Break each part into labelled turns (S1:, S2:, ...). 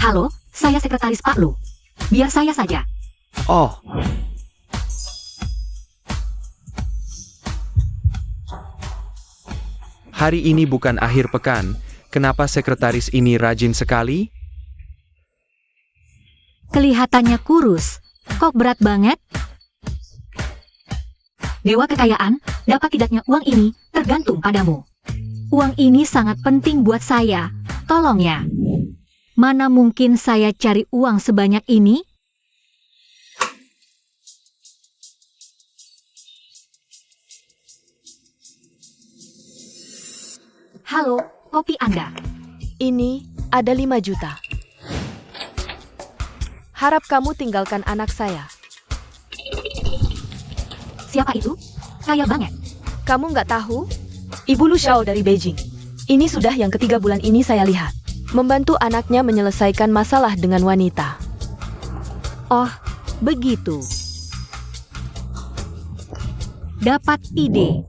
S1: Halo, saya sekretaris Pak Lu. Biar saya saja.
S2: Oh, hari ini bukan akhir pekan. Kenapa sekretaris ini rajin sekali?
S1: Kelihatannya kurus. Kok berat banget? Dewa kekayaan, dapat tidaknya uang ini, tergantung padamu. Uang ini sangat penting buat saya. Tolong ya. Mana mungkin saya cari uang sebanyak ini? Halo, kopi Anda.
S3: Ini ada 5 juta. Harap kamu tinggalkan anak saya.
S1: Siapa itu? Kaya banget.
S3: Kamu nggak tahu? Ibu Lu Xiao dari Beijing. Ini sudah yang ketiga bulan ini saya lihat. Membantu anaknya menyelesaikan masalah dengan wanita.
S1: Oh, begitu. Dapat ide.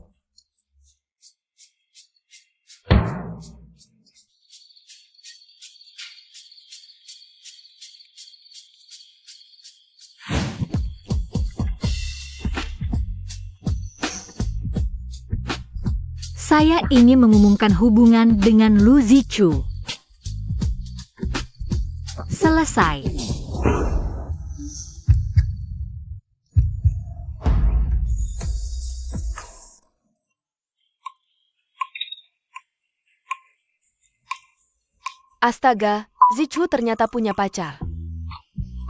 S1: Saya ingin mengumumkan hubungan dengan Lu Zichu. Selesai.
S3: Astaga, Zichu ternyata punya pacar.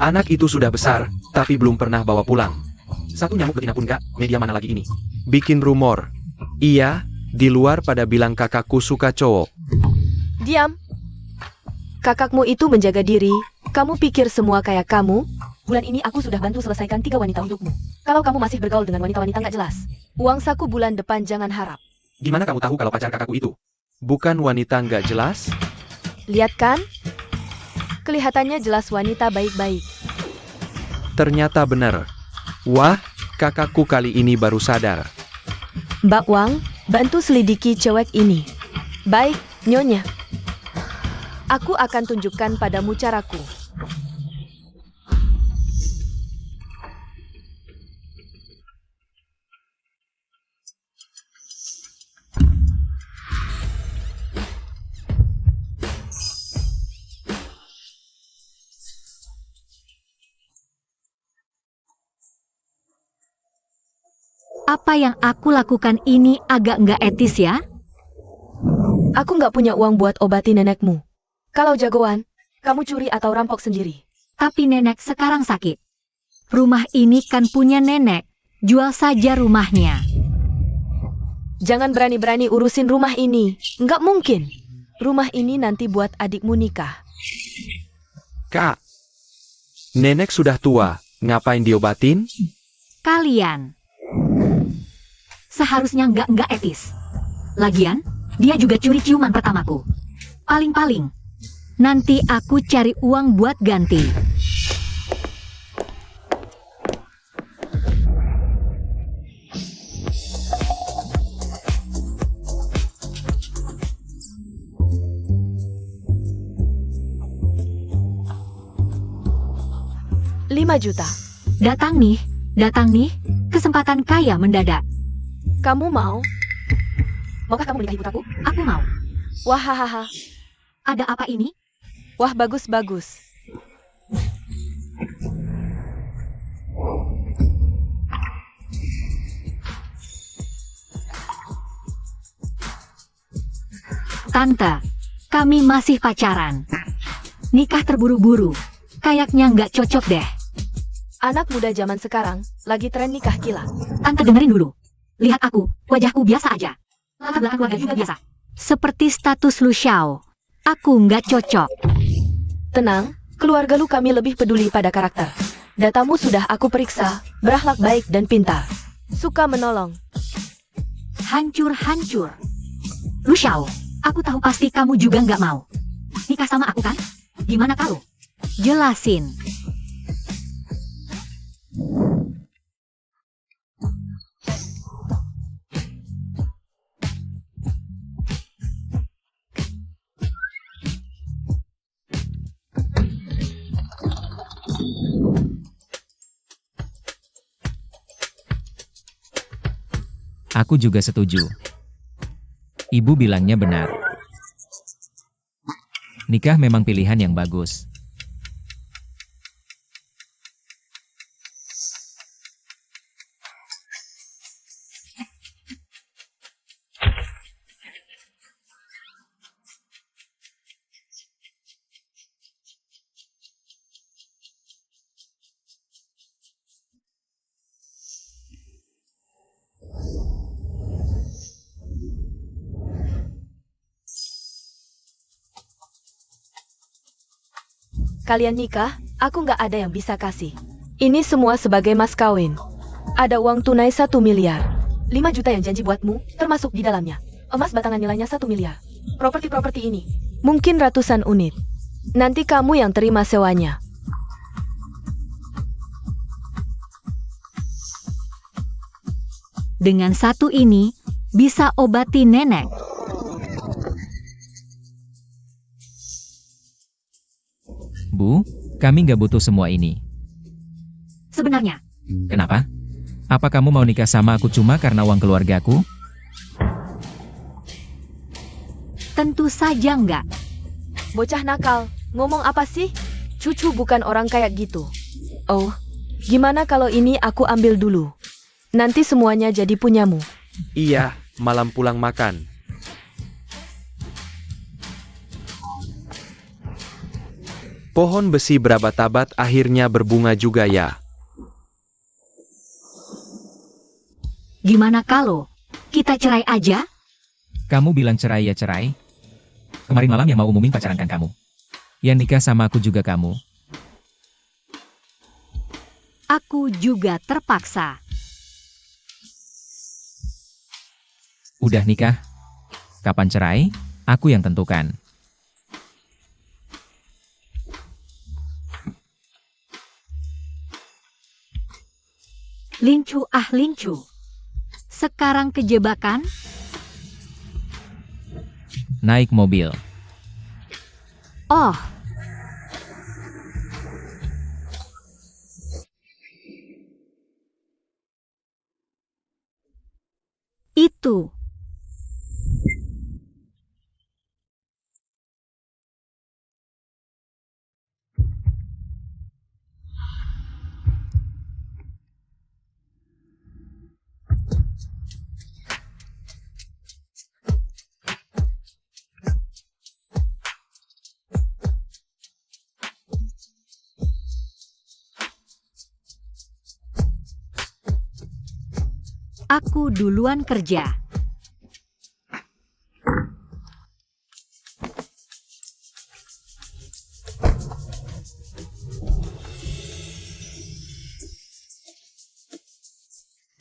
S2: Anak itu sudah besar, tapi belum pernah bawa pulang. Satu nyamuk betina pun gak, media mana lagi ini? Bikin rumor. Iya, di luar pada bilang kakakku suka cowok.
S3: Diam. Kakakmu itu menjaga diri. Kamu pikir semua kayak kamu?
S1: Bulan ini aku sudah bantu selesaikan 3 wanita untukmu. Kalau kamu masih bergaul dengan wanita-wanita nggak jelas.
S3: Uang saku bulan depan jangan harap.
S2: Gimana kamu tahu kalau pacar kakakku itu? Bukan wanita nggak jelas?
S3: Lihat kan? Kelihatannya jelas wanita baik-baik.
S2: Ternyata benar. Wah, kakakku kali ini baru sadar.
S3: Mbak Wang, bantu selidiki cewek ini. Baik, Nyonya. Aku akan tunjukkan padamu caraku.
S1: Apa yang aku lakukan ini agak nggak etis ya?
S3: Aku nggak punya uang buat obati nenekmu. Kalau jagoan, kamu curi atau rampok sendiri.
S1: Tapi nenek sekarang sakit. Rumah ini kan punya nenek. Jual saja rumahnya.
S3: Jangan berani-berani urusin rumah ini. Nggak mungkin. Rumah ini nanti buat adikmu nikah.
S2: Kak, nenek sudah tua, ngapain diobatin?
S1: Kalian. Seharusnya nggak etis. Lagian, dia juga curi ciuman pertamaku. Paling-paling. Nanti aku cari uang buat ganti.
S3: Lima juta.
S1: Datang nih, kesempatan kaya mendadak.
S3: Kamu mau?
S1: Maukah kamu menikahi putraku? Aku mau.
S3: Wahahaha.
S1: Ada apa ini?
S3: Wah, bagus-bagus.
S1: Tante, kami masih pacaran. Nikah terburu-buru. Kayaknya nggak cocok deh.
S3: Anak muda zaman sekarang lagi tren nikah gila.
S1: Tante dengerin dulu. Lihat aku, wajahku biasa aja. Latar belakang keluarga juga biasa. Seperti status Lu Xiao. Aku nggak cocok.
S3: Tenang, keluarga lu kami lebih peduli pada karakter. Datamu sudah aku periksa, berakhlak baik dan pintar. Suka menolong.
S1: Hancur-hancur. Lu Xiao, aku tahu pasti kamu juga nggak mau. Nikah sama aku kan? Gimana kalau? Jelasin.
S4: Aku juga setuju. Ibu bilangnya benar. Nikah memang pilihan yang bagus.
S3: Kalian nikah, aku nggak ada yang bisa kasih. Ini semua sebagai mas kawin. Ada uang tunai 1 miliar. 5 juta yang janji buatmu, termasuk di dalamnya. Emas batangan nilainya 1 miliar. Properti-properti ini, mungkin ratusan unit. Nanti kamu yang terima sewanya.
S1: Dengan 1 ini, bisa obati nenek.
S4: Bu, kami nggak butuh semua ini.
S1: Sebenarnya,
S4: Kenapa? Apa kamu mau nikah sama aku cuma karena uang keluargaku?
S1: tentu saja enggak.
S3: Bocah nakal, ngomong apa sih? Cucu bukan orang kayak gitu. Oh, gimana kalau ini aku ambil dulu? Nanti semuanya jadi punyamu.
S2: Iya, malam pulang makan. Pohon besi berabat-abat akhirnya berbunga juga ya.
S1: Gimana kalau kita cerai aja?
S4: Kamu bilang cerai ya cerai. Kemarin malam yang mau umumin pacaran kan kamu. Yang nikah sama aku juga kamu.
S1: Aku juga terpaksa.
S4: Udah nikah? Kapan cerai? Aku yang tentukan.
S1: Lincu ah lincu. Sekarang kejebakan?
S4: Naik mobil.
S1: Oh, itu. Aku duluan kerja.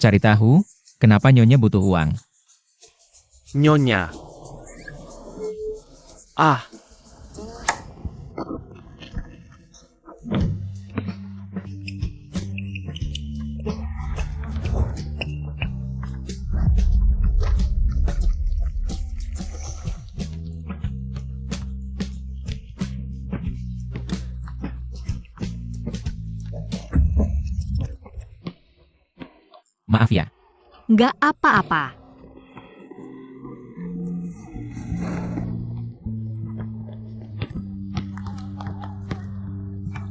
S4: Cari tahu, kenapa Nyonya butuh uang?
S2: Nyonya. Ah,
S4: Maaf ya.
S1: Nggak apa-apa.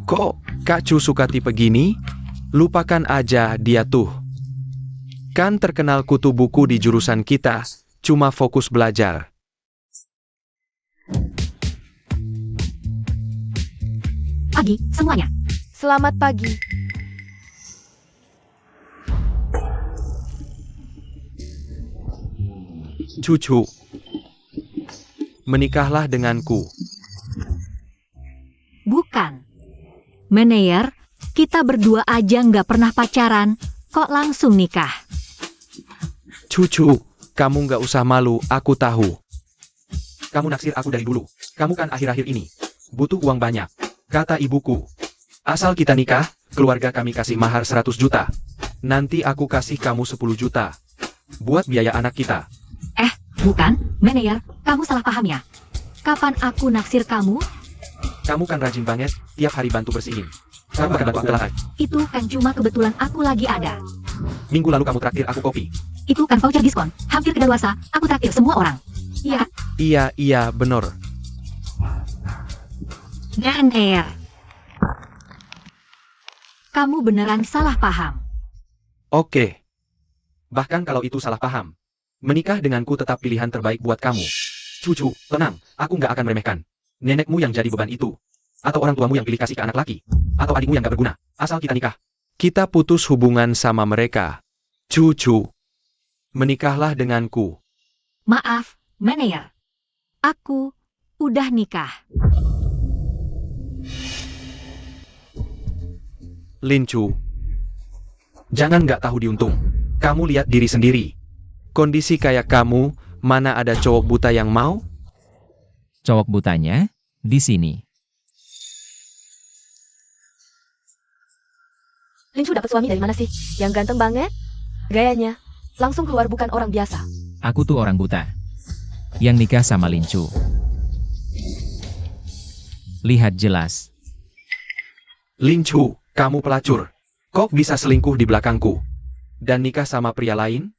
S2: kok Kak Cu suka tipe gini? Lupakan aja dia tuh. Kan terkenal kutu buku di jurusan kita, cuma fokus belajar.
S1: Pagi, semuanya.
S3: Selamat pagi.
S2: Cucu, menikahlah denganku.
S1: Bukan. Meneyer, kita berdua aja nggak pernah pacaran, kok langsung nikah?
S2: Cucu, kamu nggak usah malu, aku tahu. Kamu naksir aku dari dulu. Kamu kan akhir-akhir ini butuh uang banyak. Kata ibuku, asal kita nikah, keluarga kami kasih mahar 100 juta. Nanti aku kasih kamu 10 juta. Buat biaya anak kita.
S1: Bukan, Meneyer, kamu salah paham ya. Kapan aku naksir kamu?
S2: Kamu kan rajin banget, tiap hari bantu bersihin. Kamu akan bantu aku lagi.
S1: Itu kan cuma kebetulan aku lagi ada.
S2: Minggu lalu kamu traktir aku kopi.
S1: Itu kan voucher diskon. Hampir kedaluarsa, aku traktir semua orang. Ya,
S2: Iya, bener.
S1: Meneer. Kamu beneran salah paham.
S2: Oke. Bahkan kalau itu salah paham, menikah denganku tetap pilihan terbaik buat kamu. Cucu, tenang, aku nggak akan meremehkan. Nenekmu yang jadi beban itu. Atau orang tuamu yang pilih kasih ke anak laki. Atau adikmu yang gak berguna. Asal kita nikah. Kita putus hubungan sama mereka. Cucu, menikahlah denganku.
S1: Maaf, Meneer. Aku udah nikah.
S2: Lincu, jangan nggak tahu diuntung. Kamu lihat diri sendiri. Kondisi kayak kamu, mana ada cowok buta yang mau?
S4: Cowok butanya di sini.
S3: Lincu dapat suami dari mana sih? Yang ganteng banget? Gayanya langsung keluar bukan orang biasa.
S4: Aku tuh orang buta. Yang nikah sama Lincu. Lihat jelas.
S2: Lincu, kamu pelacur. Kok bisa selingkuh di belakangku? Dan nikah sama pria lain?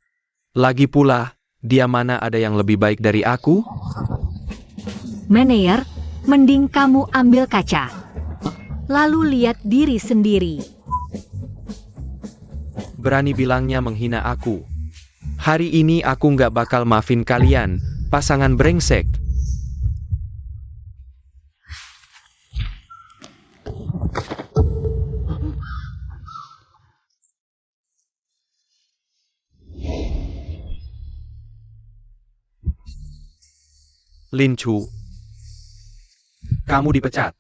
S2: Lagi pula, dia mana ada yang lebih baik dari aku?
S1: Meneer, mending kamu ambil kaca. Lalu lihat diri sendiri.
S2: Berani bilangnya menghina aku. Hari ini aku nggak bakal maafin kalian, pasangan brengsek. Lincu, kamu dipecat.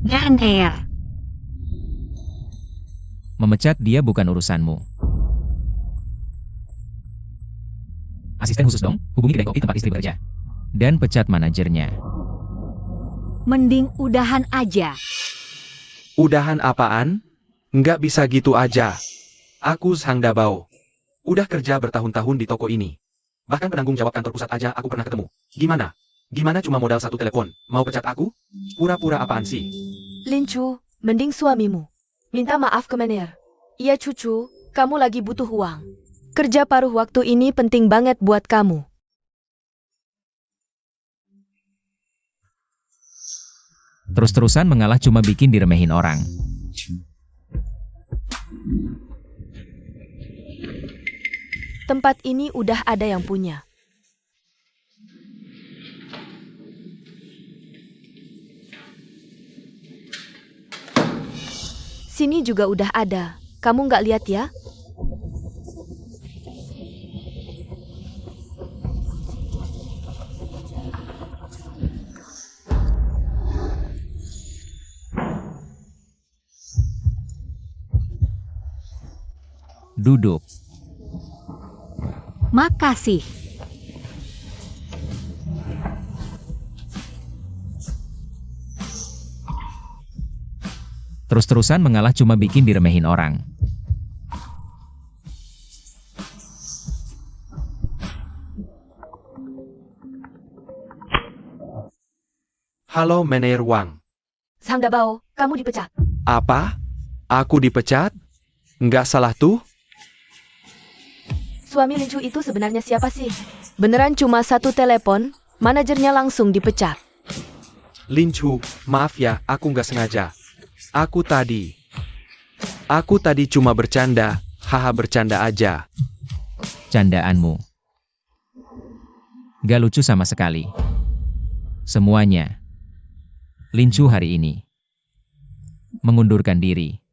S1: Meneer.
S4: Memecat dia bukan urusanmu. Asisten khusus dong, hubungi kedai kopi tempat istri bekerja. Dan pecat manajernya.
S1: Mending udahan aja.
S2: Udahan apaan? Nggak bisa gitu aja. Aku Sang Dabao. Udah kerja bertahun-tahun di toko ini. Bahkan penanggung jawab kantor pusat aja aku pernah ketemu. Gimana? Gimana cuma modal satu telepon? Mau pecat aku? Pura-pura apaan sih?
S3: Lincu, mending suamimu. Minta maaf ke Meneer. Iya cucu, kamu lagi butuh uang. Kerja paruh waktu ini penting banget buat kamu.
S4: Terus-terusan mengalah cuma bikin diremehin orang.
S3: Tempat ini udah ada yang punya. Sini juga udah ada. Kamu nggak lihat ya?
S4: Duduk.
S1: Makasih.
S4: Terus-terusan mengalah cuma bikin diremehin orang.
S2: Halo Meneer Wang.
S3: Sang Dabao, kamu dipecat.
S2: Apa? Aku dipecat? Nggak salah tuh?
S3: Suami Lincu itu sebenarnya siapa sih? Beneran cuma satu telepon, manajernya langsung dipecat.
S2: Lincu, maaf ya, aku nggak sengaja. Aku tadi cuma bercanda, haha bercanda aja.
S4: Candaanmu. Gak lucu sama sekali. Semuanya. Lincu hari ini. Mengundurkan diri.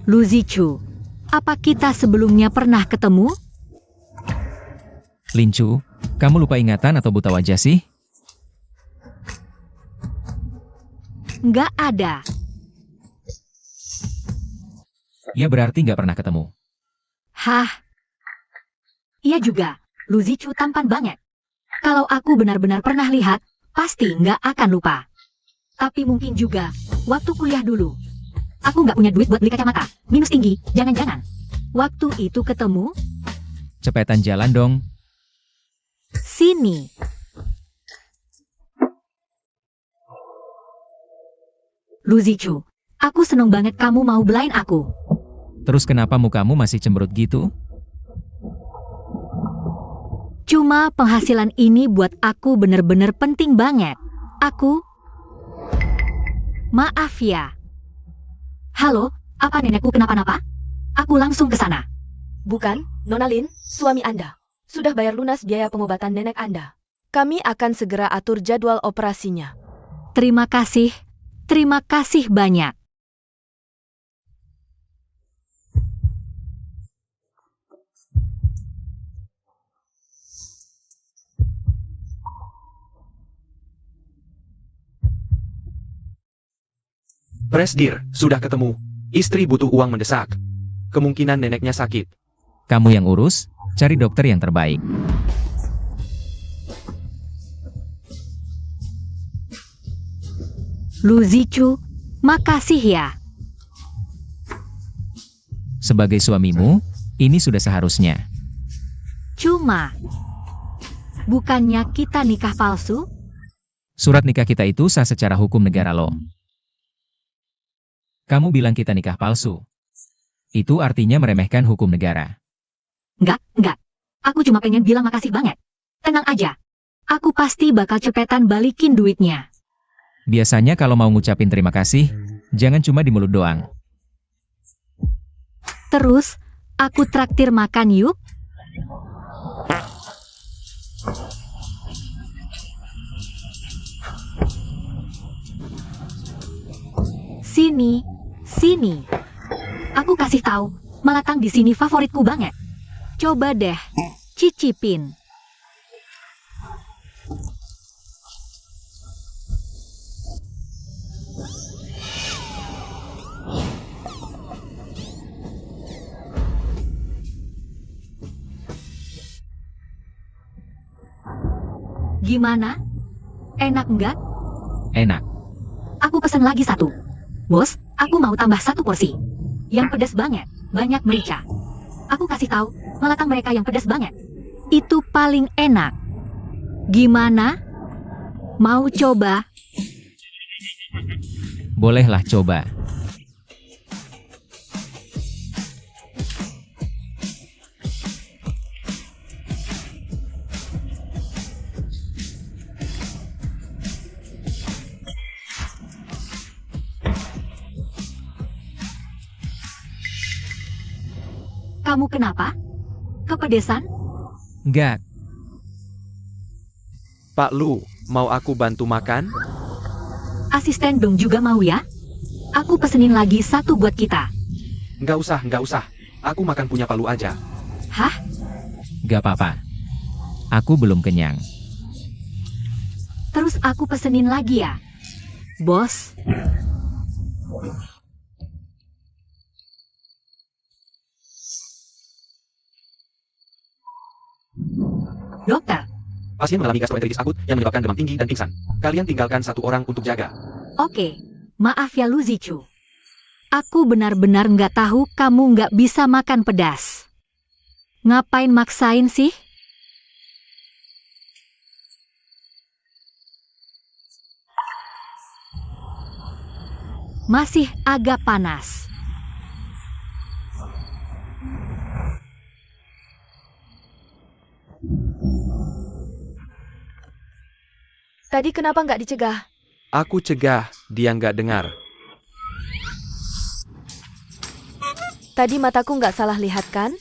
S1: Lu Zichu, apa kita sebelumnya pernah ketemu?
S4: Lincu, kamu lupa ingatan atau buta wajah sih?
S1: Nggak ada.
S4: Ya berarti nggak pernah ketemu.
S1: Hah? Iya juga, Lu Zichu tampan banget. Kalau aku benar-benar pernah lihat, pasti nggak akan lupa. Tapi mungkin juga, waktu kuliah dulu. Aku nggak punya duit buat beli kacamata, minus tinggi, jangan-jangan. Waktu itu ketemu,
S4: Cepetan jalan dong.
S1: sini. Lu Zichu, aku seneng banget kamu mau belain aku.
S4: Terus kenapa mukamu masih cemberut gitu?
S1: Cuma penghasilan ini buat aku bener-bener penting banget. Maaf ya. Halo, apa nenekku kenapa-napa? Aku langsung ke sana.
S3: Bukan, Nona Lin, suami Anda. Sudah bayar lunas biaya pengobatan nenek Anda. Kami akan segera atur jadwal operasinya.
S1: Terima kasih banyak.
S2: Presdir, sudah ketemu. Istri butuh uang mendesak. Kemungkinan neneknya sakit.
S4: Kamu yang urus, cari dokter yang terbaik.
S1: Lu Zichu, makasih ya.
S4: Sebagai suamimu, ini sudah seharusnya.
S1: Cuma, bukannya kita nikah palsu?
S4: Surat nikah kita itu sah secara hukum negara lo. Kamu bilang kita nikah palsu. Itu artinya meremehkan hukum negara.
S1: Enggak. Aku cuma pengen bilang makasih banget. Tenang aja. Aku pasti bakal cepetan balikin duitnya.
S4: Biasanya kalau mau ngucapin terima kasih, jangan cuma di mulut doang.
S1: Terus, aku traktir makan yuk. Sini. Aku kasih tahu, malatang di sini favoritku banget. Coba deh, cicipin. Gimana? Enak nggak?
S4: Enak.
S1: Aku pesen lagi satu. Bos, aku mau tambah satu porsi. Yang pedas banget, banyak merica. Aku kasih tahu, malatang mereka yang pedas banget. Itu paling enak. Gimana? Mau coba?
S4: Bolehlah coba.
S1: Kamu kenapa? Kepedesan?
S4: Enggak.
S2: Pak Lu, mau aku bantu makan?
S1: Asisten dong juga mau ya? Aku pesenin lagi satu buat kita.
S2: Nggak usah. Aku makan punya Pak Lu aja.
S1: Hah?
S4: Gak apa-apa. Aku belum kenyang.
S1: Terus aku pesenin lagi ya? Bos? Dokter,
S2: Pasien mengalami gastroenteritis akut yang menyebabkan demam tinggi dan pingsan. Kalian tinggalkan satu orang untuk jaga.
S1: oke. Maaf ya Lu Zichu. Aku benar-benar nggak tahu kamu nggak bisa makan pedas. Ngapain maksain sih? Masih agak panas.
S3: Tadi kenapa nggak dicegah?
S2: Aku cegah, dia nggak dengar.
S3: Tadi mataku nggak salah lihat kan?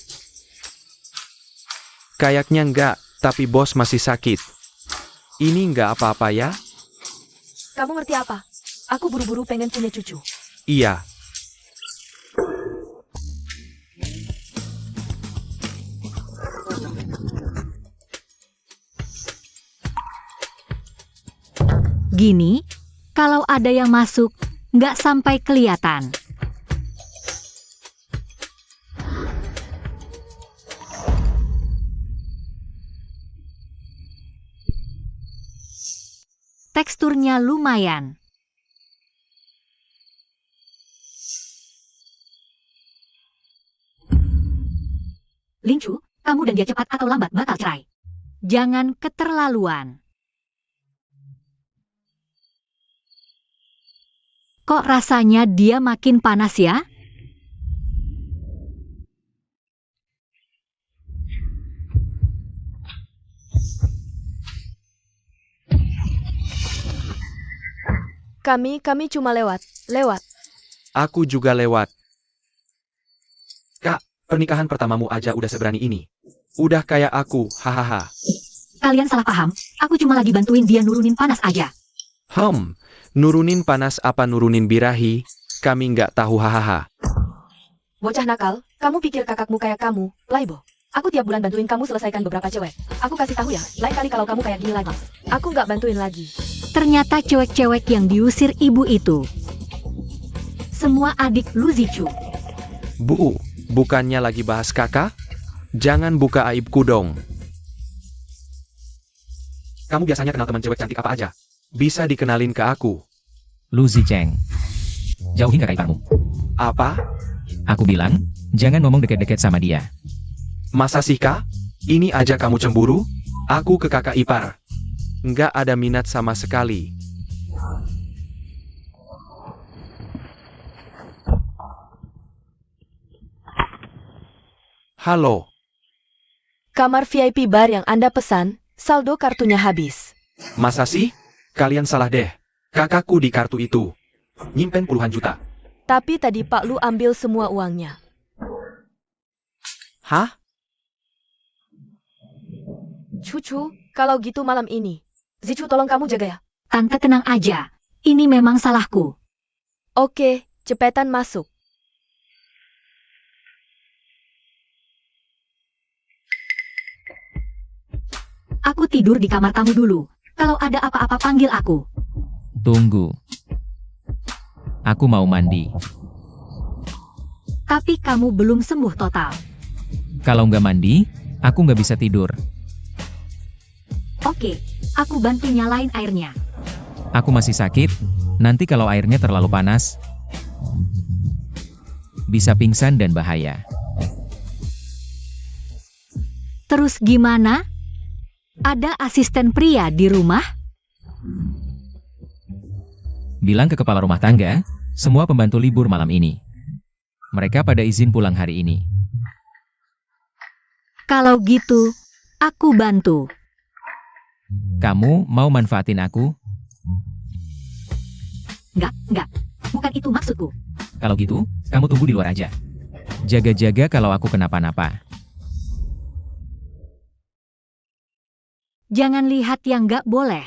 S2: Kayaknya nggak, tapi bos masih sakit. Ini nggak apa-apa ya?
S3: Kamu ngerti apa? Aku buru-buru pengen punya cucu.
S2: Iya.
S1: Gini, kalau ada yang masuk, nggak sampai kelihatan. Teksturnya lumayan. Lingchu, kamu dan dia cepat atau lambat bakal cerai. Jangan keterlaluan. Kok rasanya dia makin panas ya?
S3: Kami cuma lewat.
S2: Aku juga lewat. Kak, pernikahan pertamamu aja udah seberani ini. Udah kayak aku, hahaha.
S1: Kalian salah paham, aku cuma lagi bantuin dia nurunin panas aja.
S2: Nurunin panas apa nurunin birahi? Kami nggak tahu, hahaha.
S3: Bocah nakal, kamu pikir kakakmu kayak kamu, playboy. Aku tiap bulan bantuin kamu selesaikan beberapa cewek. Aku kasih tahu ya, lain kali kalau kamu kayak gini lagi. Aku nggak bantuin lagi.
S1: Ternyata cewek-cewek yang diusir ibu itu semua adik Lu Zichu.
S2: Bu, bukannya lagi bahas kakak? Jangan buka aibku dong. Kamu biasanya kenal teman cewek cantik apa aja? Bisa dikenalin ke aku.
S4: Lu Zicheng. Jauhin kakak iparmu.
S2: Apa?
S4: Aku bilang, jangan ngomong deket-deket sama dia.
S2: Masa sih, Kak? Ini aja kamu cemburu? Aku ke kakak ipar. Nggak ada minat sama sekali. Halo.
S3: Kamar VIP bar yang Anda pesan, saldo kartunya habis.
S2: Masa sih? Kalian salah deh. Kakakku di kartu itu nyimpen puluhan juta.
S3: Tapi tadi Pak Lu ambil semua uangnya.
S2: Hah?
S3: Cucu, kalau gitu malam ini. Zichu tolong kamu jaga ya.
S1: Tante tenang aja, ini memang salahku.
S3: Oke, cepetan masuk.
S1: Aku tidur di kamar tamu dulu. Kalau ada apa-apa panggil aku.
S4: Tunggu. Aku mau mandi.
S1: Tapi kamu belum sembuh total.
S4: Kalau nggak mandi, aku nggak bisa tidur.
S1: Oke, aku bantu nyalain airnya.
S4: Aku masih sakit, nanti kalau airnya terlalu panas, bisa pingsan dan bahaya.
S1: Terus gimana? Ada asisten pria di rumah?
S4: Bilang ke kepala rumah tangga, semua pembantu libur malam ini. Mereka pada izin pulang hari ini.
S1: Kalau gitu, aku bantu.
S4: Kamu mau manfaatin aku?
S1: Enggak. Bukan itu maksudku.
S4: Kalau gitu, kamu tunggu di luar aja. Jaga-jaga kalau aku kenapa-napa.
S1: Jangan lihat yang nggak boleh.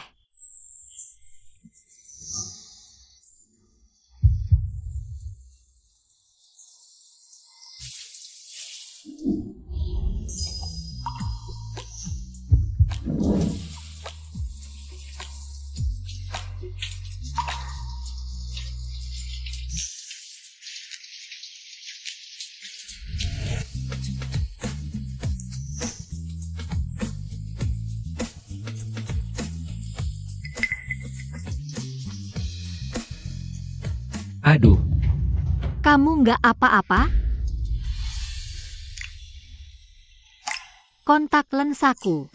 S4: Aduh,
S1: Kamu nggak apa-apa? Kontak lensaku.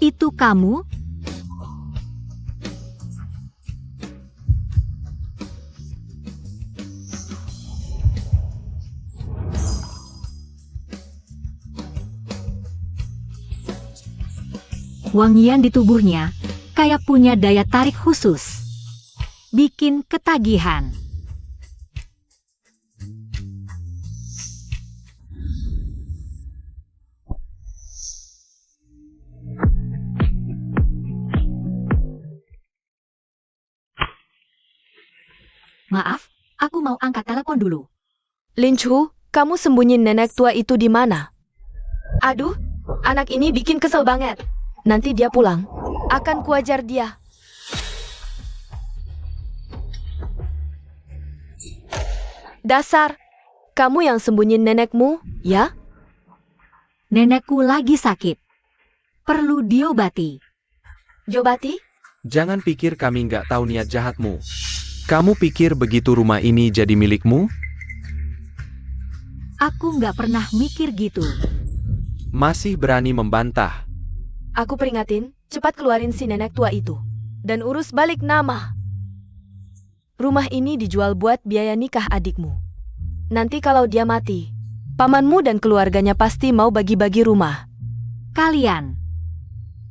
S1: Itu kamu? Wangian di tubuhnya kayak punya daya tarik khusus. Bikin ketagihan. Maaf, aku mau angkat telepon dulu.
S3: Lin Chu, kamu sembunyiin nenek tua itu di mana? Aduh, anak ini bikin kesel banget. Nanti dia pulang, akan kuajar dia. Dasar, kamu yang sembunyiin nenekmu, ya?
S1: Nenekku lagi sakit. Perlu diobati.
S3: Jobati?
S2: Jangan pikir kami nggak tahu niat jahatmu. Kamu pikir begitu rumah ini jadi milikmu?
S1: Aku nggak pernah mikir gitu.
S2: Masih berani membantah.
S3: Aku peringatin, cepat keluarin si nenek tua itu. Dan urus balik nama. Rumah ini dijual buat biaya nikah adikmu. Nanti kalau dia mati, pamanmu dan keluarganya pasti mau bagi-bagi rumah.
S1: Kalian.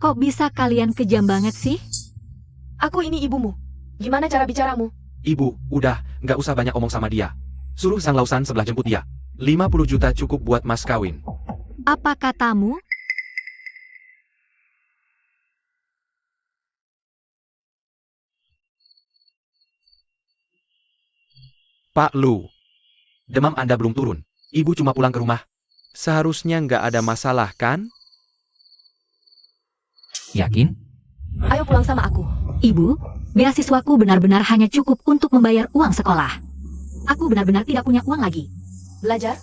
S1: Kok bisa kalian kejam banget sih?
S3: Aku ini ibumu. Gimana cara bicaramu?
S2: Ibu, udah, nggak usah banyak omong sama dia. Suruh Sang Lausan sebelah jemput dia. 50 juta cukup buat mas kawin.
S1: Apa katamu?
S2: Pak Lu, demam Anda belum turun. Ibu cuma pulang ke rumah. Seharusnya nggak ada masalah kan?
S4: Yakin?
S3: Ayo pulang sama aku.
S1: Ibu, beasiswaku benar-benar hanya cukup untuk membayar uang sekolah. Aku benar-benar tidak punya uang lagi.
S3: Belajar,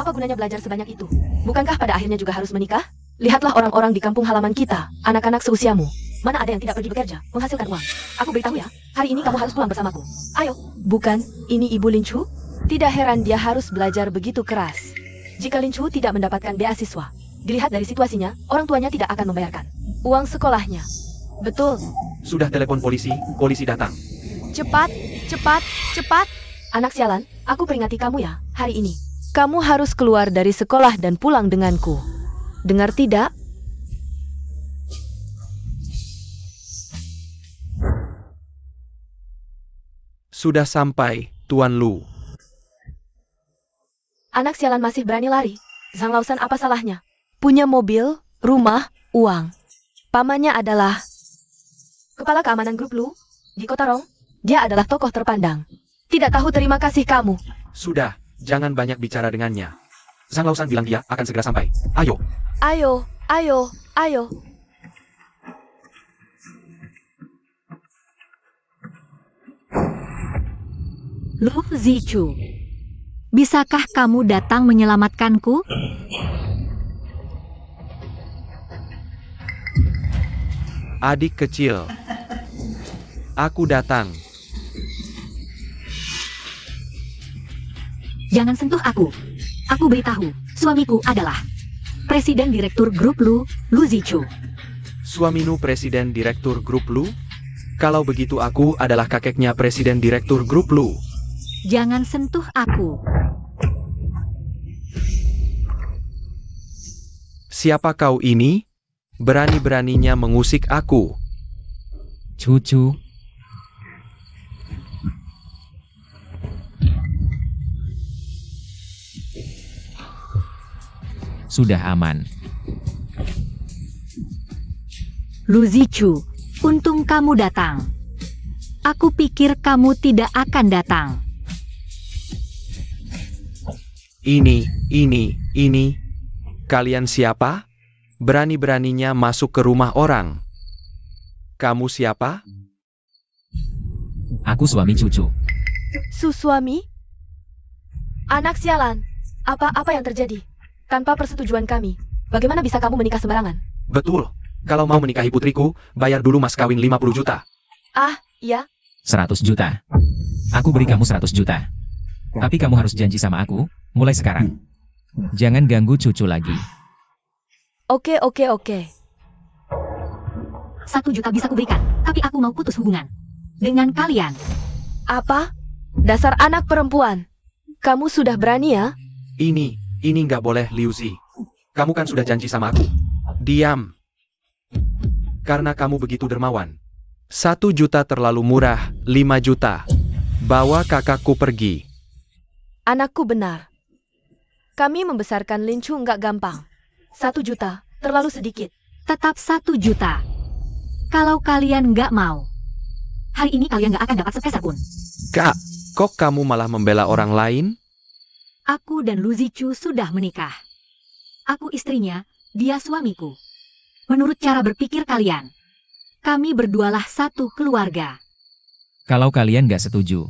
S3: apa gunanya belajar sebanyak itu? Bukankah pada akhirnya juga harus menikah? Lihatlah orang-orang di kampung halaman kita, anak-anak seusiamu. Mana ada yang tidak pergi bekerja, menghasilkan uang? Aku beritahu ya, hari ini kamu harus pulang bersamaku. Ayo. Bukan, ini Ibu Linchu? Tidak heran dia harus belajar begitu keras. Jika Linchu tidak mendapatkan beasiswa, dilihat dari situasinya, orang tuanya tidak akan membayarkan uang sekolahnya. Betul.
S2: Sudah telepon polisi, polisi datang.
S3: Cepat. Anak sialan, aku peringati kamu ya, hari ini. Kamu harus keluar dari sekolah dan pulang denganku. Dengar tidak?
S2: Sudah sampai, Tuan Lu.
S3: Anak sialan masih berani lari. Sang Lausan apa salahnya? Punya mobil, rumah, uang. Pamannya adalah kepala keamanan grup Lu di Kota Rong. Dia adalah tokoh terpandang. Tidak tahu terima kasih kamu.
S2: Sudah, jangan banyak bicara dengannya. Sang Lausan bilang dia akan segera sampai. Ayo.
S3: Ayo.
S1: Lu Zichu, bisakah kamu datang menyelamatkanku?
S2: Adik kecil. Aku datang.
S1: Jangan sentuh aku. Aku beritahu, suamiku adalah Presiden Direktur Grup Lu Zichu.
S2: Suamimu Presiden Direktur Grup Lu? Kalau begitu aku adalah kakeknya Presiden Direktur Grup Lu.
S1: Jangan sentuh aku.
S2: Siapa kau ini? Berani-beraninya mengusik aku.
S4: Cucu. Sudah aman.
S1: Lu Zichu, untung kamu datang. Aku pikir kamu tidak akan datang.
S2: Ini. Kalian siapa? Berani-beraninya masuk ke rumah orang. Kamu siapa?
S4: Aku suami cucu.
S3: Suami? Anak sialan. Apa yang terjadi? Tanpa persetujuan kami, bagaimana bisa kamu menikah sembarangan?
S2: Betul. Kalau mau menikahi putriku, bayar dulu mas kawin 50 juta.
S3: Ah, iya.
S4: 100 juta. Aku beri kamu 100 juta. Tapi kamu harus janji sama aku, mulai sekarang. Jangan ganggu cucu lagi.
S3: Oke.
S1: 1 juta bisa kuberikan, tapi aku mau putus hubungan dengan kalian.
S3: Apa? Dasar anak perempuan. Kamu sudah berani ya?
S2: Ini nggak boleh, Liu Zi. Kamu kan sudah janji sama aku. Diam. Karena kamu begitu dermawan. 1 juta terlalu murah, 5 juta. Bawa kakakku pergi.
S3: Anakku benar. Kami membesarkan Linchu nggak gampang. 1 juta, terlalu sedikit.
S1: Tetap 1 juta. Kalau kalian nggak mau, hari ini kalian nggak akan dapat sepeser pun.
S2: Kak, kok kamu malah membela orang lain?
S1: Aku dan Lu Zichu sudah menikah. Aku istrinya, dia suamiku. Menurut cara berpikir kalian, kami berdualah satu keluarga.
S4: Kalau kalian gak setuju,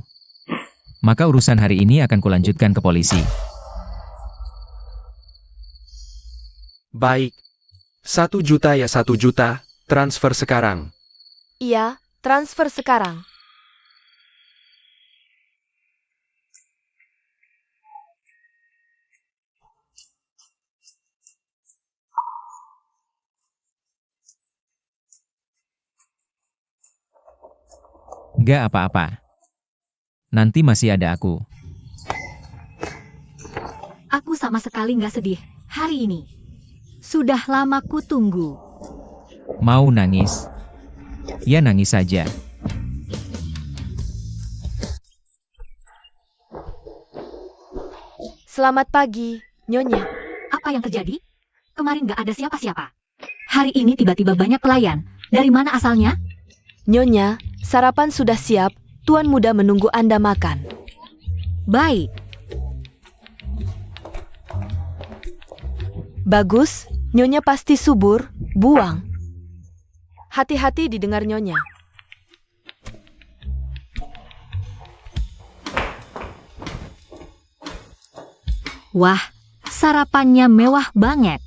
S4: maka urusan hari ini akan kulanjutkan ke polisi.
S2: Baik. 1 juta ya 1 juta, transfer sekarang.
S3: Iya, transfer sekarang.
S4: Gak apa-apa. Nanti masih ada aku.
S1: Aku sama sekali nggak sedih hari ini. Sudah lama ku tunggu.
S4: Mau nangis? Ya nangis saja.
S3: Selamat pagi, Nyonya.
S1: Apa yang terjadi? Kemarin nggak ada siapa-siapa. Hari ini tiba-tiba banyak pelayan. Dari mana asalnya?
S3: Nyonya, sarapan sudah siap. Tuan muda menunggu Anda makan.
S1: Baik.
S3: Bagus, Nyonya pasti subur. Buang. Hati-hati didengar Nyonya.
S1: Wah, sarapannya mewah banget.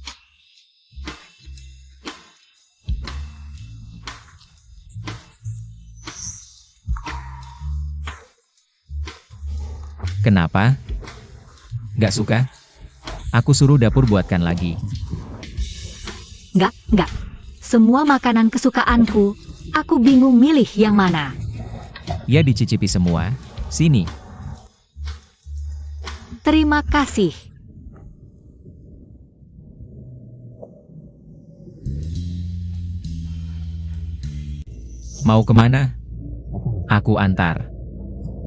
S4: Kenapa? Gak suka? Aku suruh dapur buatkan lagi.
S1: Nggak. Semua makanan kesukaanku. Aku bingung milih yang mana.
S4: Ya dicicipi semua. Sini.
S1: Terima kasih.
S4: Mau kemana? Aku antar.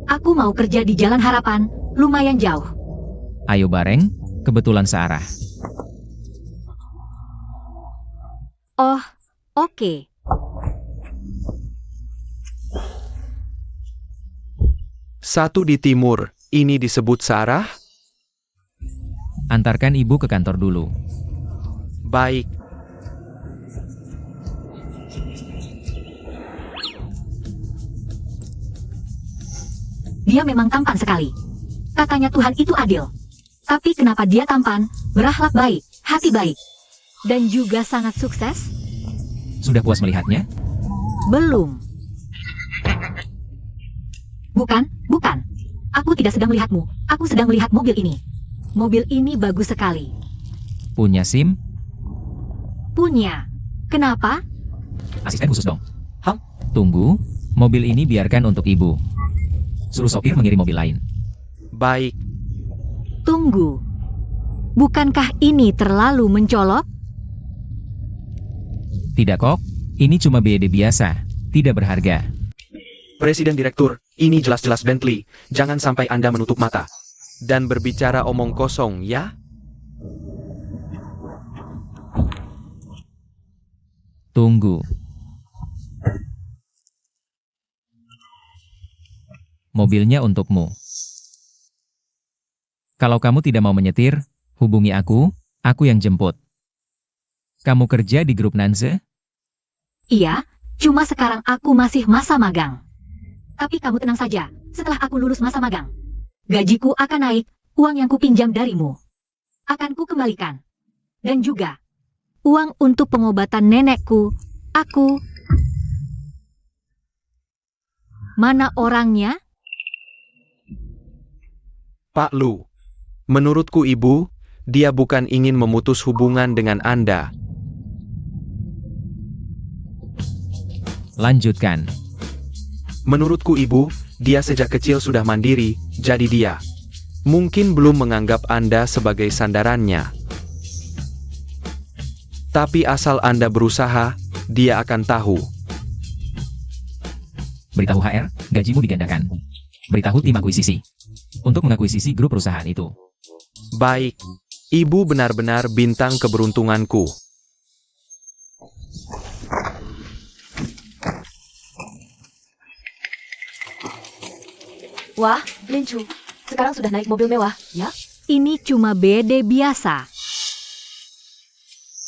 S1: Aku mau kerja di Jalan Harapan, lumayan jauh.
S4: Ayo bareng, kebetulan searah.
S1: Oh, oke.
S2: Satu di timur, ini disebut searah?
S4: Antarkan ibu ke kantor dulu.
S2: Baik.
S1: Dia memang tampan sekali. Katanya Tuhan itu adil. Tapi kenapa dia tampan, berakhlak baik, hati baik, dan juga sangat sukses?
S4: Sudah puas melihatnya?
S1: Belum. Bukan. Aku tidak sedang melihatmu. Aku sedang melihat mobil ini. Mobil ini bagus sekali.
S4: Punya SIM?
S1: Punya. Kenapa?
S4: Asisten khusus dong. Tunggu, mobil ini biarkan untuk ibu. Suruh sopir mengirim mobil lain.
S2: Baik.
S1: Tunggu. Bukankah ini terlalu mencolok?
S4: Tidak kok, ini cuma BD biasa, tidak berharga.
S2: Presiden Direktur, ini jelas-jelas Bentley. Jangan sampai Anda menutup mata. Dan berbicara omong kosong, ya?
S4: Tunggu. Mobilnya untukmu. Kalau kamu tidak mau menyetir, hubungi aku yang jemput. Kamu kerja di grup Nanze?
S1: Iya, cuma sekarang aku masih masa magang. Tapi kamu tenang saja, setelah aku lulus masa magang, gajiku akan naik, uang yang kupinjam darimu akan ku kembalikan. Dan juga, uang untuk pengobatan nenekku, aku... Mana orangnya?
S2: Pak Lu. Menurutku ibu, dia bukan ingin memutus hubungan dengan Anda.
S4: Lanjutkan.
S2: Menurutku ibu, dia sejak kecil sudah mandiri, jadi dia mungkin belum menganggap Anda sebagai sandarannya. Tapi asal Anda berusaha, dia akan tahu.
S4: Beritahu HR, gajimu digandakan. Beritahu tim akuisisi untuk mengakuisisi grup perusahaan itu.
S2: Baik, ibu benar-benar bintang keberuntunganku.
S3: Wah, Lincu, sekarang sudah naik mobil mewah, ya?
S1: Ini cuma BD biasa.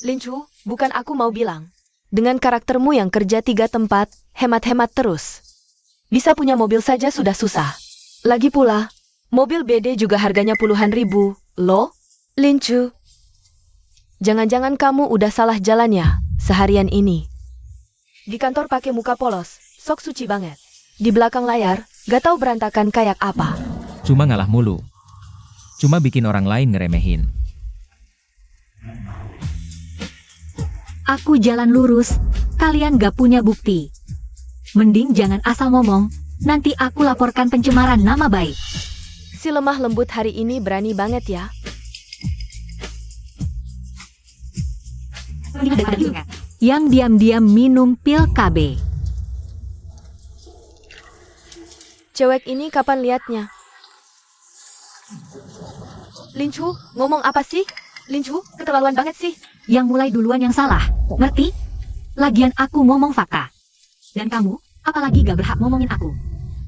S3: Lincu, bukan aku mau bilang. Dengan karaktermu yang kerja 3 tempat, hemat-hemat terus. Bisa punya mobil saja sudah susah. Lagi pula, mobil BD juga harganya puluhan ribu, loh? Lincu, jangan-jangan kamu udah salah jalan ya, seharian ini. Di kantor pakai muka polos, sok suci banget. Di belakang layar, gak tahu berantakan kayak apa.
S4: Cuma ngalah mulu. Cuma bikin orang lain ngeremehin.
S1: Aku jalan lurus, kalian gak punya bukti. Mending jangan asal ngomong, Nanti aku laporkan pencemaran nama baik.
S3: Si lemah lembut hari ini berani banget ya.
S1: Yang diam-diam minum pil KB.
S3: Cewek ini kapan liatnya? Lincu, ngomong apa sih? Lincu, keterlaluan banget sih.
S1: Yang mulai duluan yang salah, ngerti? Lagian aku ngomong fakta. Dan kamu, apalagi gak berhak ngomongin aku.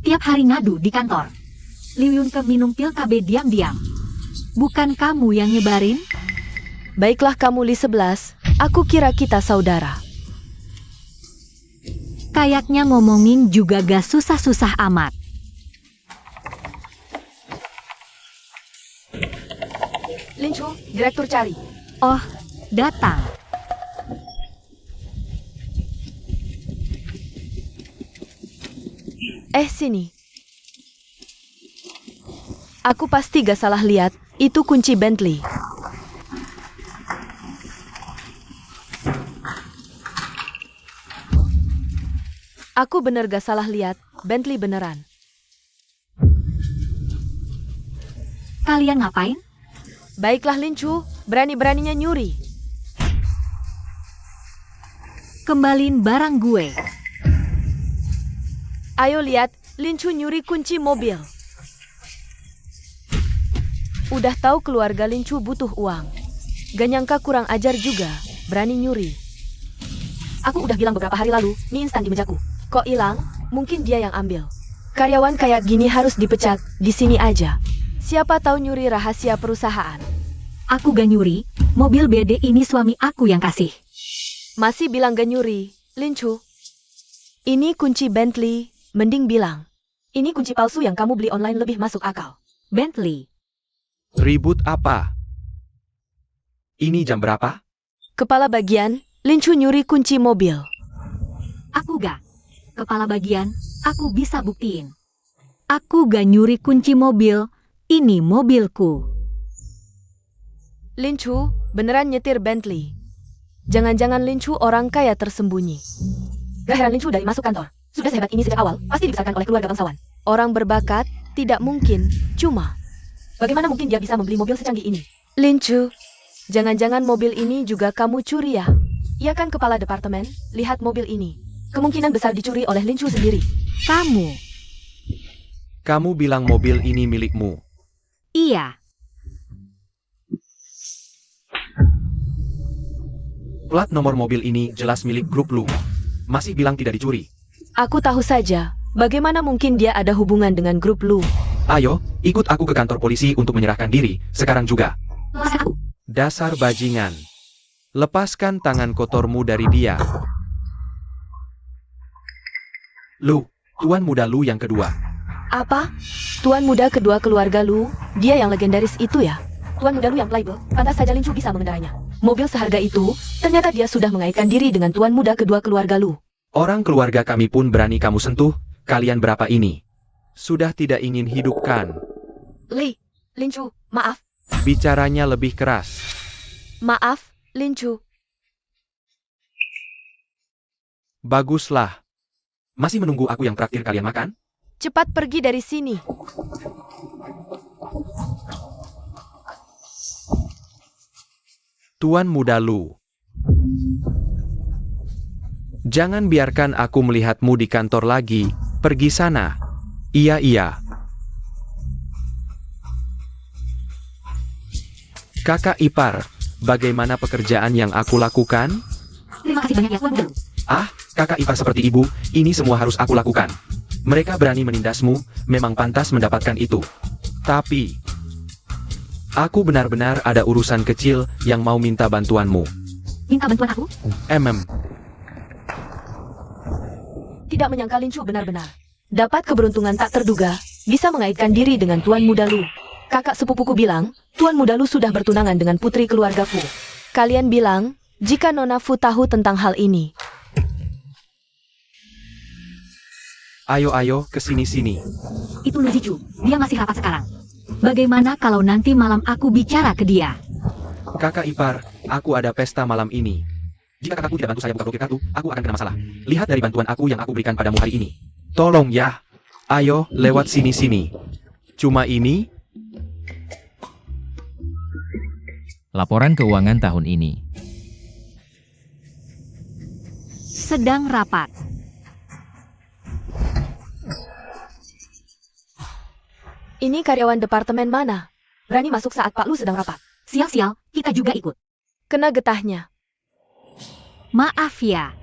S1: Tiap hari ngadu di kantor. Liu Yun ke minum pil KB diam-diam. Bukan kamu yang nyebarin?
S3: Baiklah kamu Li 11, aku kira kita saudara.
S1: Kayaknya ngomongin juga gak susah-susah amat.
S3: Lincu, direktur cari.
S1: Oh, datang.
S3: Sini. Aku pasti gak salah lihat, itu kunci Bentley. Aku bener gak salah lihat, Bentley beneran.
S1: Kalian ngapain?
S3: Baiklah Lincu, berani-beraninya nyuri.
S1: Kembalin barang gue.
S3: Ayo lihat, Lincu nyuri kunci mobil. Udah tahu keluarga Lincu butuh uang. Gak nyangka kurang ajar juga, berani nyuri. Aku udah bilang beberapa hari lalu, mie instan di mejaku. Kok hilang? Mungkin dia yang ambil. Karyawan kayak gini harus dipecat, di sini aja. Siapa tahu nyuri rahasia perusahaan.
S1: Aku gak nyuri, mobil BD ini suami aku yang kasih.
S3: Masih bilang gak nyuri, Lincu. Ini kunci Bentley, mending bilang. Ini kunci palsu yang kamu beli online lebih masuk akal.
S1: Bentley.
S2: Ribut apa? Ini jam berapa?
S3: Kepala bagian, Lincu nyuri kunci mobil.
S1: Aku gak. Kepala bagian, aku bisa buktiin. Aku gak nyuri kunci mobil, ini mobilku.
S3: Lincu, beneran nyetir Bentley. Jangan-jangan Lincu orang kaya tersembunyi. Gak heran Lincu dari masuk kantor. Sudah sehebat ini sejak awal, pasti dibesarkan oleh keluarga bangsawan. Orang berbakat, tidak mungkin, cuma. Bagaimana mungkin dia bisa membeli mobil secanggih ini? Lincu, jangan-jangan mobil ini juga kamu curi ya? Ia kan kepala departemen, lihat mobil ini. Kemungkinan besar dicuri oleh Lincu sendiri.
S2: Kamu bilang mobil ini milikmu.
S1: Iya.
S2: Plat nomor mobil ini jelas milik grup Lu. Masih bilang tidak dicuri.
S3: Aku tahu saja, bagaimana mungkin dia ada hubungan dengan grup Lu?
S2: Ayo, ikut aku ke kantor polisi untuk menyerahkan diri, sekarang juga.
S1: Aku.
S2: Dasar bajingan. Lepaskan tangan kotormu dari dia. Lu, tuan muda Lu yang kedua.
S3: Apa? Tuan muda kedua keluarga Lu, dia yang legendaris itu ya? Tuan muda Lu yang playboy, pantas saja Lincu bisa mengendarainya. Mobil seharga itu, ternyata dia sudah mengaitkan diri dengan tuan muda kedua keluarga Lu.
S2: Orang keluarga kami pun berani kamu sentuh, kalian berapa ini? Sudah tidak ingin hidupkan.
S3: Lincu, maaf.
S2: Bicaranya lebih keras.
S3: Maaf, Lincu.
S2: Baguslah. Masih menunggu aku yang traktir kalian makan?
S3: Cepat pergi dari sini.
S2: Tuan muda Lu. Jangan biarkan aku melihatmu di kantor lagi, pergi sana. Iya. Kakak ipar, bagaimana pekerjaan yang aku lakukan?
S1: Terima kasih banyak ya Tuan muda Lu.
S2: Kakak ipar seperti ibu, ini semua harus aku lakukan. Mereka berani menindasmu, memang pantas mendapatkan itu. Tapi, aku benar-benar ada urusan kecil yang mau minta bantuanmu.
S1: Minta bantuan aku?
S3: Tidak menyangka Lincu benar-benar dapat keberuntungan tak terduga, bisa mengaitkan diri dengan Tuan Muda Lu. Kakak sepupuku bilang, Tuan Muda Lu sudah bertunangan dengan putri keluarga Fu. Kalian bilang, jika Nona Fu tahu tentang hal ini.
S2: Ayo, kesini-sini.
S1: Itu Lu Zichu, dia masih rapat sekarang. Bagaimana kalau nanti malam aku bicara ke dia?
S2: Kakak ipar, aku ada pesta malam ini. Jika kakakku tidak bantu saya buka blokir kartu, aku akan kena masalah. Lihat dari bantuan aku yang aku berikan padamu hari ini. Tolong ya. Ayo, lewat sini-sini. Cuma ini,
S4: Laporan keuangan tahun ini.
S1: Sedang rapat.
S3: Ini karyawan departemen mana? Berani masuk saat Pak Lu sedang rapat.
S1: Sial-sial, kita juga ikut.
S3: Kena getahnya.
S1: Maaf ya.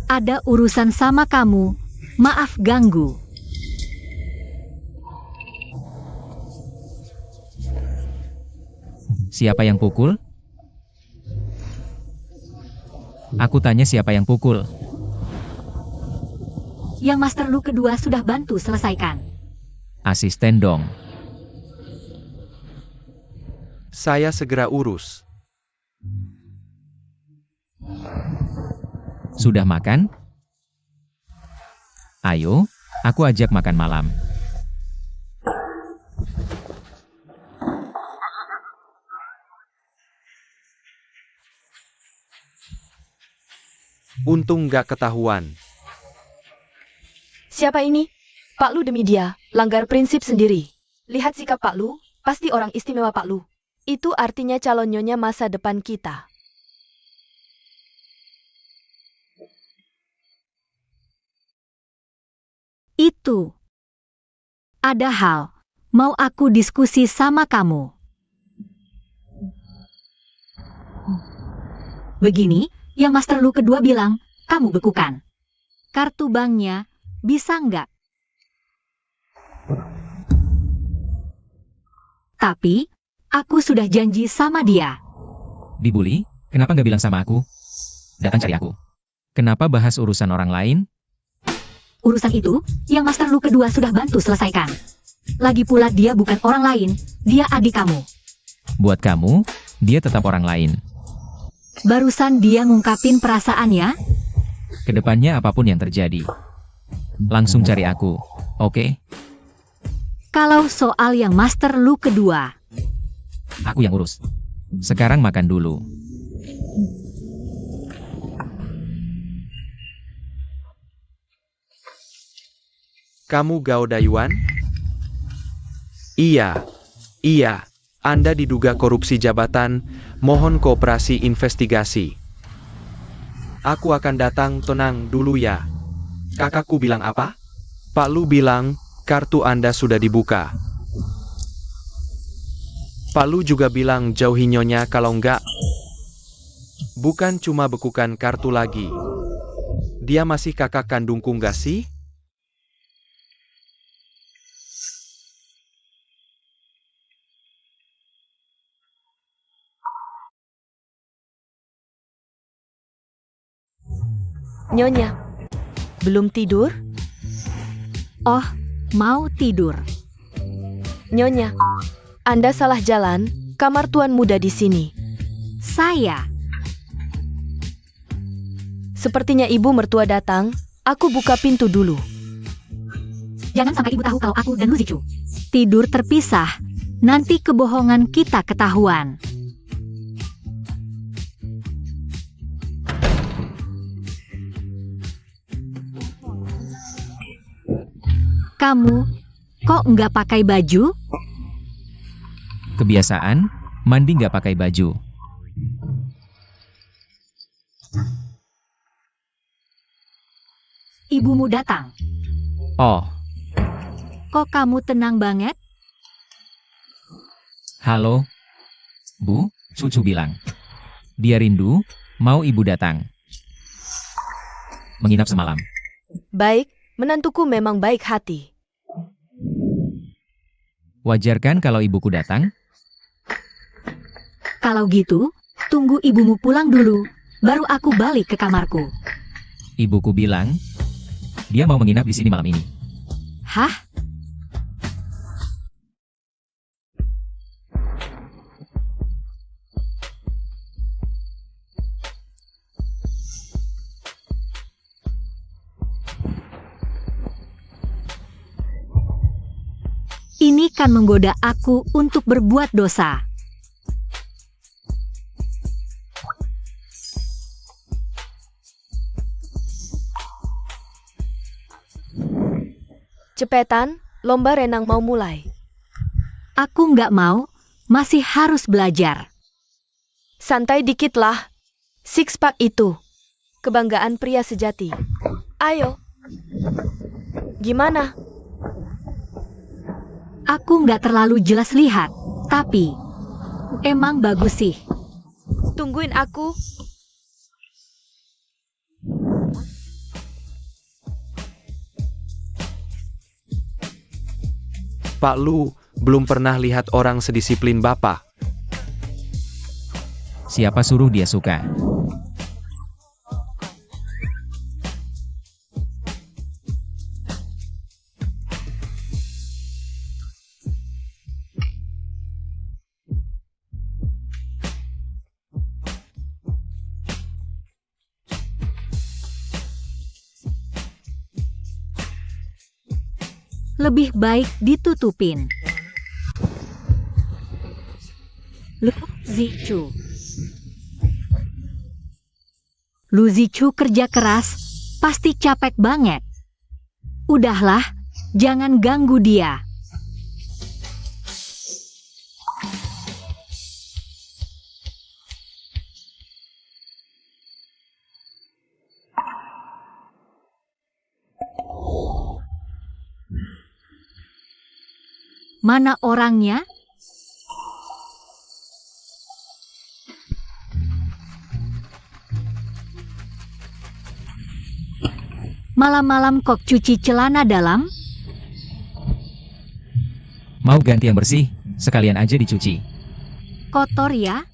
S1: Ada urusan sama kamu. Maaf ganggu.
S4: Siapa yang pukul? Aku tanya siapa yang pukul.
S1: Yang Master Lu kedua sudah bantu selesaikan.
S4: Asisten dong.
S2: saya segera urus.
S4: Sudah makan? Ayo, aku ajak makan malam.
S2: Untung gak ketahuan.
S3: Siapa ini? Pak Lu demi dia, langgar prinsip sendiri. Lihat sikap Pak Lu, pasti orang istimewa Pak Lu. Itu artinya calon nyonya masa depan kita.
S1: Itu. Ada hal. Mau aku diskusi sama kamu. Begini, yang Master Lu kedua bilang, kamu bekukan. Kartu banknya, bisa nggak? Tapi, aku sudah janji sama dia.
S4: Dibully? Kenapa nggak bilang sama aku? Datang cari aku. Kenapa bahas urusan orang lain?
S1: Urusan itu, yang Master Lu kedua sudah bantu selesaikan. Lagi pula dia bukan orang lain, dia adik kamu.
S4: Buat kamu, dia tetap orang lain.
S1: Barusan dia ngungkapin perasaannya.
S4: Kedepannya apapun yang terjadi, langsung cari aku, oke?
S1: Kalau soal yang Master Lu kedua,
S4: Aku yang urus. Sekarang makan dulu.
S2: Kamu Gao Dayuan? Iya. Anda diduga korupsi jabatan, mohon kooperasi investigasi. Aku akan datang, tenang dulu ya. Kakakku bilang apa? Pak Lu bilang, kartu Anda sudah dibuka. Pak Lu juga bilang jauhi nyonya kalau enggak. Bukan cuma bekukan kartu lagi. Dia masih kakak kandungku enggak sih?
S3: Nyonya, belum tidur?
S1: oh, mau tidur.
S3: Nyonya, Anda salah jalan, kamar tuan muda di sini.
S1: Saya,
S3: Sepertinya ibu mertua datang, aku buka pintu dulu.
S1: jangan sampai ibu tahu kalau aku dan Lu Zichu tidur terpisah. Nanti kebohongan kita ketahuan. Kamu, kok nggak pakai baju?
S4: Kebiasaan, mandi nggak pakai baju.
S1: Ibumu datang.
S4: Oh,
S1: Kok kamu tenang banget?
S4: halo. Bu, cucu bilang. Dia rindu, mau ibu datang. Menginap semalam.
S3: Baik, menantuku memang baik hati.
S4: Wajar kan kalau ibuku datang?
S1: Kalau gitu, tunggu ibumu pulang dulu, baru aku balik ke kamarku.
S4: Ibuku bilang, dia mau menginap di sini malam ini.
S1: Hah? Ini akan menggoda aku untuk berbuat dosa.
S3: Cepetan, lomba renang mau mulai.
S1: Aku nggak mau, masih harus belajar.
S3: Santai dikit lah. Six pack itu. Kebanggaan pria sejati. Ayo. Gimana?
S1: Aku nggak terlalu jelas lihat, tapi emang bagus sih.
S3: Tungguin aku.
S2: Pak Lu, belum pernah lihat orang sedisiplin Bapak.
S4: Siapa suruh dia suka?
S1: Lebih baik ditutupin. Lu Zichu. Lu Zichu kerja keras, pasti capek banget. Udahlah, jangan ganggu dia. Mana orangnya? Malam-malam kok cuci celana dalam?
S4: Mau ganti yang bersih, sekalian aja dicuci.
S1: Kotor ya?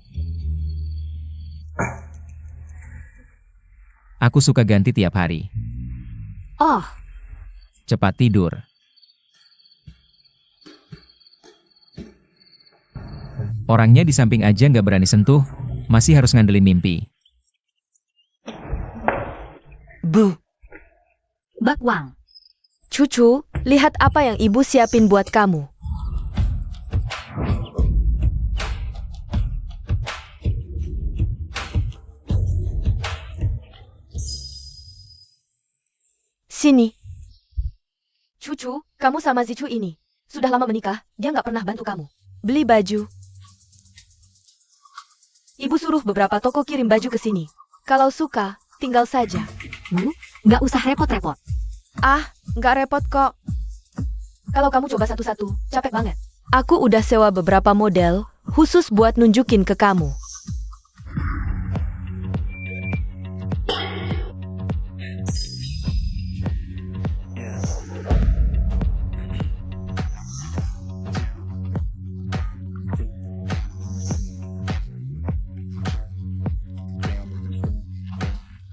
S4: Aku suka ganti tiap hari.
S1: Oh,
S4: Cepat tidur. Orangnya di samping aja nggak berani sentuh, masih harus ngandelin mimpi.
S3: Bu.
S1: Bakwang.
S3: Cucu, lihat apa yang ibu siapin buat kamu. Sini. Cucu, kamu sama Zichu ini. Sudah lama menikah, dia nggak pernah bantu kamu. Beli baju. Ibu suruh beberapa toko kirim baju ke sini. Kalau suka, tinggal saja.
S1: Bu, nggak usah repot-repot.
S3: Ah, nggak repot kok. Kalau kamu coba satu-satu, capek banget. Aku udah sewa beberapa model, khusus buat nunjukin ke kamu.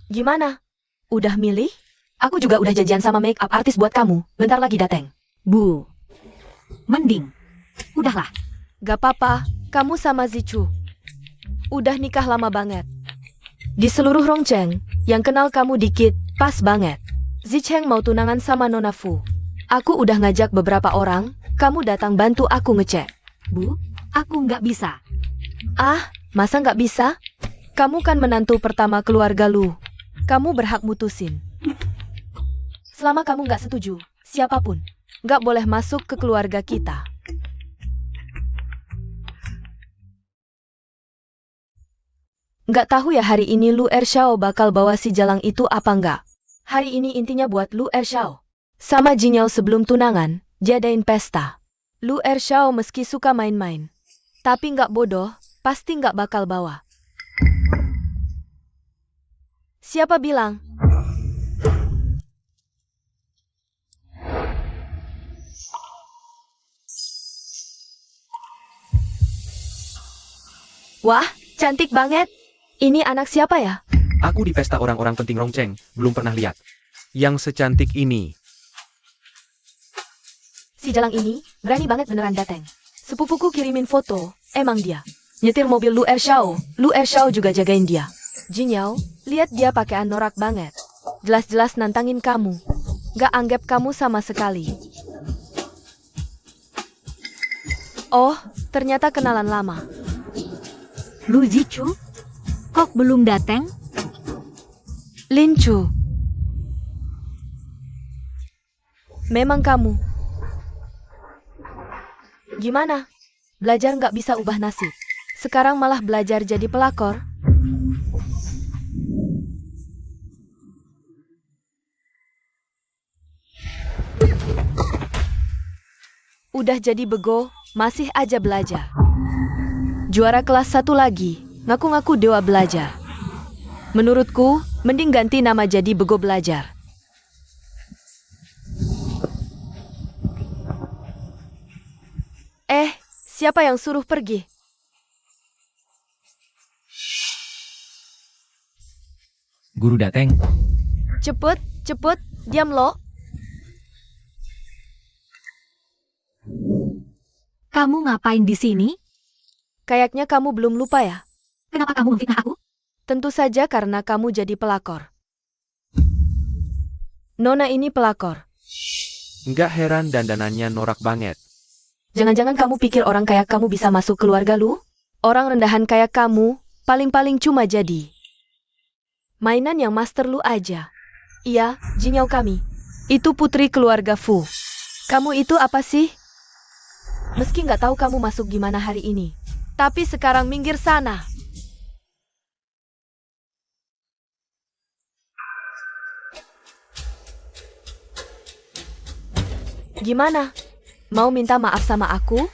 S3: Gimana? Udah milih? Aku juga udah janjian sama make up artis buat kamu. Bentar lagi dateng.
S1: Bu, mending. Udahlah.
S3: Gak apa-apa, kamu sama Zichu. Udah nikah lama banget. Di seluruh Rongcheng, yang kenal kamu dikit, pas banget. Zicheng mau tunangan sama Nona Fu. Aku udah ngajak beberapa orang, kamu datang bantu aku ngecek.
S1: Bu, aku nggak bisa.
S3: Ah, masa nggak bisa? Kamu kan menantu pertama keluarga Lu. Kamu berhak mutusin. Selama kamu nggak setuju, siapapun nggak boleh masuk ke keluarga kita. Nggak tahu ya hari ini Lu Ershao bakal bawa si Jalang itu apa nggak? Hari ini intinya buat Lu Ershao sama Jinyao sebelum tunangan, jadain pesta. Lu Ershao meski suka main-main, tapi nggak bodoh, pasti nggak bakal bawa. Siapa bilang? Wah, cantik banget. Ini anak siapa ya?
S2: Aku di pesta orang-orang penting Rongcheng, belum pernah lihat. Yang secantik ini.
S3: Si Jalang ini, berani banget beneran dateng. Sepupuku kirimin foto, emang dia. Nyetir mobil Lu Ershao, Lu Ershao juga jagain dia. Jinyao, lihat dia pakaian norak banget. Jelas-jelas nantangin kamu. Gak anggap kamu sama sekali. Oh, ternyata kenalan lama.
S1: Lu Zichu? Kok belum datang?
S3: Lin Chu. Memang kamu. Gimana? Belajar nggak bisa ubah nasib. Sekarang malah belajar jadi pelakor. Udah jadi bego, masih aja belajar. Juara kelas 1 lagi, ngaku-ngaku dewa belajar. Menurutku, mending ganti nama jadi bego belajar. Siapa yang suruh pergi?
S4: Guru Dateng.
S3: Cepet, diam lo.
S1: Kamu ngapain di sini?
S3: Kayaknya kamu belum lupa ya?
S1: Kenapa kamu memfitnah aku?
S3: Tentu saja karena kamu jadi pelakor. Nona ini pelakor.
S2: Nggak heran dandanannya norak banget.
S3: Jangan-jangan kamu pikir orang kayak kamu bisa masuk keluarga lu? Orang rendahan kayak kamu, paling-paling cuma jadi mainan yang master lu aja. Iya, Jinyao kami. Itu putri keluarga Fu. Kamu itu apa sih? Meski nggak tahu kamu masuk gimana hari ini. Tapi sekarang minggir sana. Gimana? Mau minta maaf sama aku?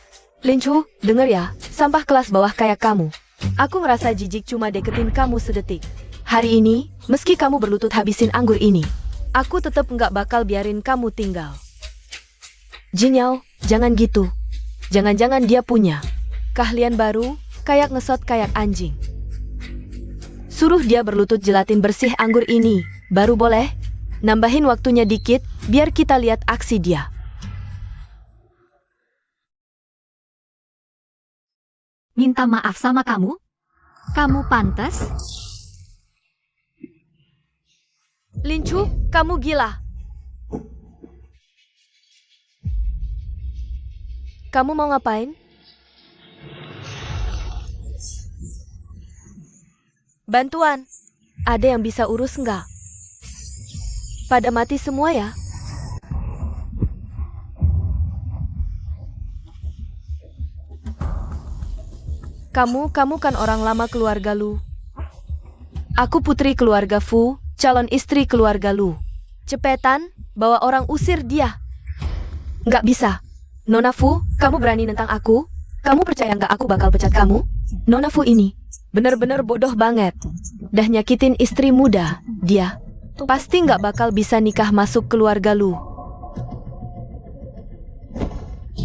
S3: Lin Chu, denger ya, sampah kelas bawah kayak kamu. Aku ngerasa jijik cuma deketin kamu sedetik. Hari ini, meski kamu berlutut habisin anggur ini, aku tetep nggak bakal biarin kamu tinggal. Jinyao, jangan gitu. Jangan-jangan dia punya keahlian baru, kayak ngesot kayak anjing. Suruh dia berlutut jelatin bersih anggur ini, baru boleh. Nambahin waktunya dikit, biar kita lihat aksi dia.
S1: Minta maaf sama kamu? Kamu pantas?
S3: Lin Chu, kamu gila. Kamu mau ngapain? Bantuan. Ada yang bisa urus nggak? Pada mati semua ya? Kamu kan orang lama keluarga lu. Aku putri keluarga Fu, calon istri keluarga lu. Cepetan, bawa orang usir dia. Nggak bisa. Nona Fu, kamu berani nentang aku? Kamu percaya nggak aku bakal pecat kamu? Nona Fu ini bener-bener bodoh banget. Dah nyakitin istri muda, dia. Pasti nggak bakal bisa nikah masuk keluarga lu.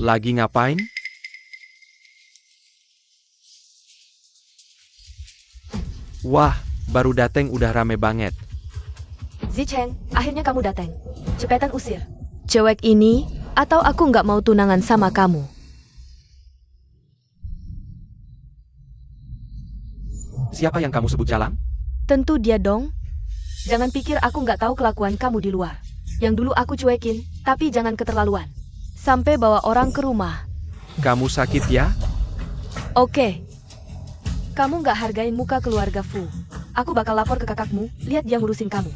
S2: Lagi ngapain? Wah, baru dateng udah rame banget.
S3: Zicheng, akhirnya kamu datang. Cepetan usir cewek ini, atau aku nggak mau tunangan sama kamu.
S2: Siapa yang kamu sebut jalan?
S3: Tentu dia dong. Jangan pikir aku nggak tahu kelakuan kamu di luar. Yang dulu aku cuekin, tapi jangan keterlaluan. Sampai bawa orang ke rumah.
S2: Kamu sakit ya?
S3: Oke. Kamu nggak hargain muka keluarga Fu. Aku bakal lapor ke kakakmu, lihat dia ngurusin kamu.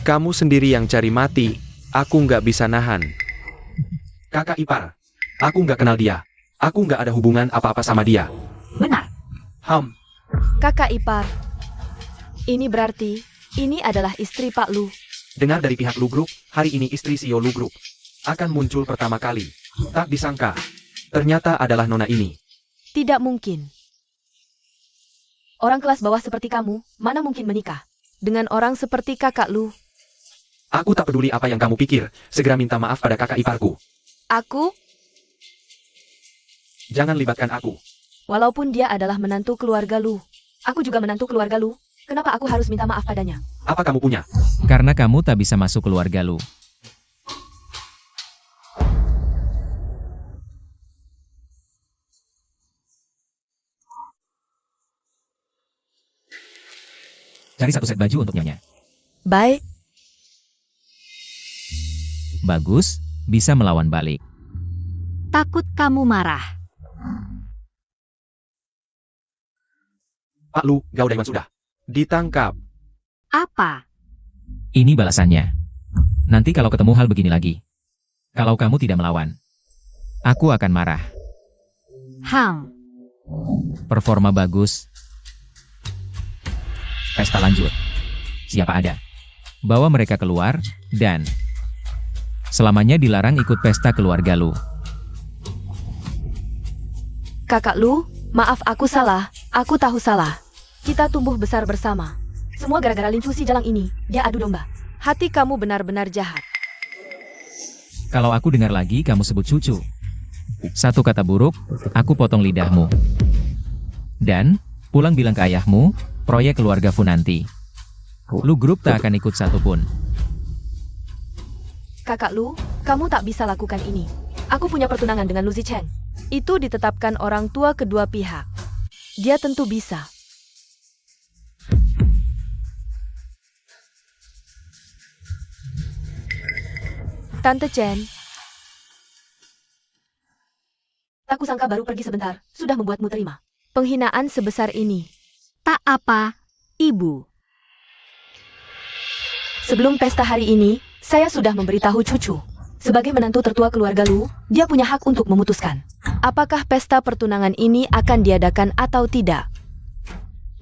S2: Kamu sendiri yang cari mati, aku nggak bisa nahan. Kakak ipar, aku nggak kenal dia. Aku nggak ada hubungan apa-apa sama dia.
S1: Benar.
S3: Kakak ipar. Ini berarti, ini adalah istri Pak Lu.
S2: Dengar dari pihak Lu Group, hari ini istri CEO Lu Group akan muncul pertama kali. Tak disangka, ternyata adalah nona ini.
S3: Tidak mungkin. Orang kelas bawah seperti kamu, mana mungkin menikah dengan orang seperti kakak lu?
S2: Aku tak peduli apa yang kamu pikir, segera minta maaf pada kakak iparku.
S3: Aku?
S2: Jangan libatkan aku.
S3: Walaupun dia adalah menantu keluarga lu, aku juga menantu keluarga lu. Kenapa aku harus minta maaf padanya?
S2: Apa kamu punya?
S4: Karena kamu tak bisa masuk keluarga lu. Cari satu set baju untuk nyonya.
S3: Baik.
S4: Bagus, bisa melawan balik.
S1: Takut kamu marah.
S2: Pak Lu, Gao Daiwan sudah ditangkap.
S1: Apa?
S4: Ini balasannya. Nanti kalau ketemu hal begini lagi. Kalau kamu tidak melawan, aku akan marah. Performa bagus. Pesta lanjut. Siapa ada? Bawa mereka keluar, dan selamanya dilarang ikut pesta keluarga Lu.
S3: Kakak Lu, maaf aku salah. Aku tahu salah. Kita tumbuh besar bersama. Semua gara-gara Lin Chu si jalang ini. Dia adu domba. Hati kamu benar-benar jahat.
S4: Kalau aku dengar lagi kamu sebut cucu. Satu kata buruk, aku potong lidahmu. Dan, pulang bilang ke ayahmu, proyek keluarga Funanti. Lu grup tak akan ikut satupun.
S3: Kakak Lu, kamu tak bisa lakukan ini. Aku punya pertunangan dengan Lu Zicheng. Itu ditetapkan orang tua kedua pihak. Dia tentu bisa. Tante Chen. Aku sangka baru pergi sebentar, sudah membuatmu terima. Penghinaan sebesar ini.
S1: Tak apa, Ibu.
S3: Sebelum pesta hari ini, saya sudah memberitahu cucu. Sebagai menantu tertua keluarga Lu, dia punya hak untuk memutuskan apakah pesta pertunangan ini akan diadakan atau tidak.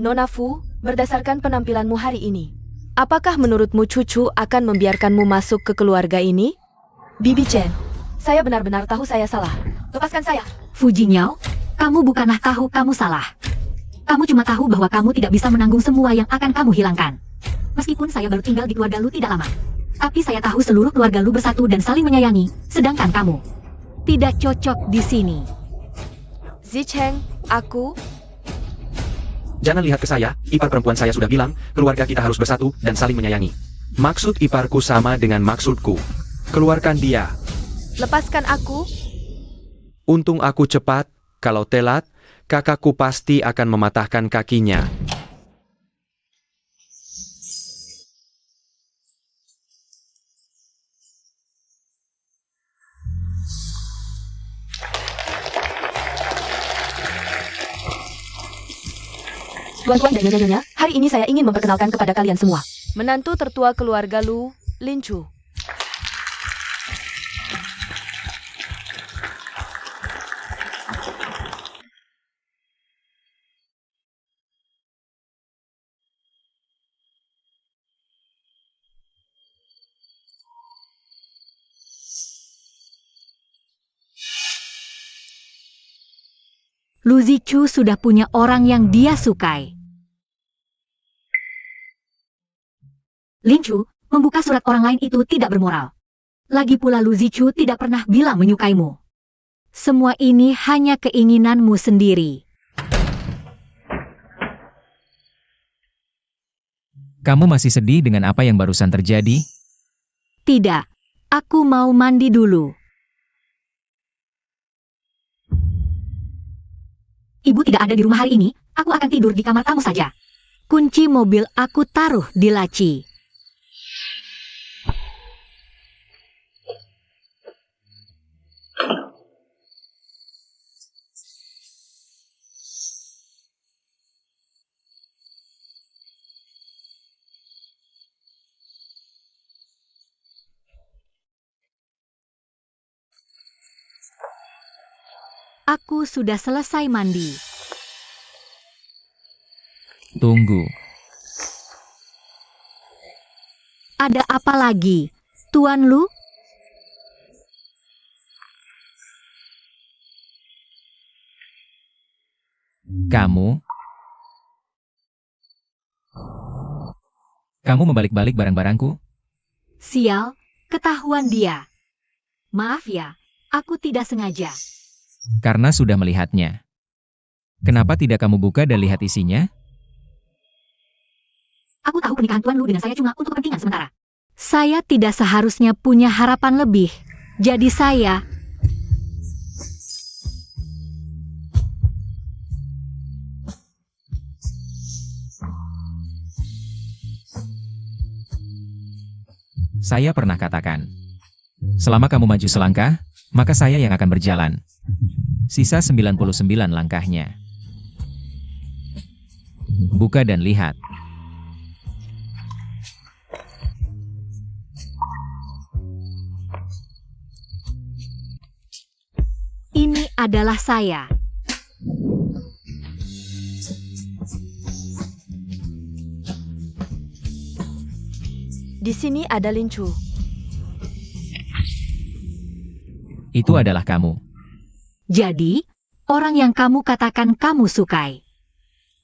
S3: Nona Fu, berdasarkan penampilanmu hari ini, apakah menurutmu cucu akan membiarkanmu masuk ke keluarga ini? Bibi Chen, saya benar-benar tahu saya salah. Lepaskan saya.
S1: Fu Jingyo, kamu bukanlah tahu kamu salah. Kamu cuma tahu bahwa kamu tidak bisa menanggung semua yang akan kamu hilangkan. Meskipun saya baru tinggal di keluarga Lu tidak lama. Tapi saya tahu seluruh keluarga Lu bersatu dan saling menyayangi, sedangkan kamu tidak cocok di sini.
S3: Zicheng, aku...
S2: Jangan lihat ke saya, ipar perempuan saya sudah bilang, keluarga kita harus bersatu dan saling menyayangi. Maksud iparku sama dengan maksudku. Keluarkan dia.
S3: Lepaskan aku.
S2: Untung aku cepat, kalau telat, kakakku pasti akan mematahkan kakinya.
S3: Tuan-tuan dan nyonya-nyonya, hari ini saya ingin memperkenalkan kepada kalian semua menantu tertua keluarga Lu, Lin Chu.
S1: Lu Zichu sudah punya orang yang dia sukai. Lin Chu, membuka surat orang lain itu tidak bermoral. Lagi pula Lu Zichu tidak pernah bilang menyukaimu. Semua ini hanya keinginanmu sendiri.
S4: Kamu masih sedih dengan apa yang barusan terjadi?
S1: Tidak, aku mau mandi dulu. Ibu tidak ada di rumah hari ini, aku akan tidur di kamar tamu saja. Kunci mobil aku taruh di laci. Aku sudah selesai mandi.
S4: Tunggu.
S1: Ada apa lagi, Tuan Lu?
S4: Kamu membalik-balik barang-barangku?
S1: Sial, ketahuan dia. Maaf ya, aku tidak sengaja.
S4: Karena sudah melihatnya. Kenapa tidak kamu buka dan lihat isinya?
S1: Aku tahu pernikahan Tuan Lu dengan saya cuma untuk kepentingan sementara. Saya tidak seharusnya punya harapan lebih. Jadi saya...
S4: Saya pernah katakan, selama kamu maju selangkah, maka saya yang akan berjalan. Sisa 99 langkahnya. Buka dan lihat.
S1: Ini adalah saya.
S3: Di sini ada Lincu.
S4: Itu adalah kamu.
S1: Jadi, orang yang kamu katakan kamu sukai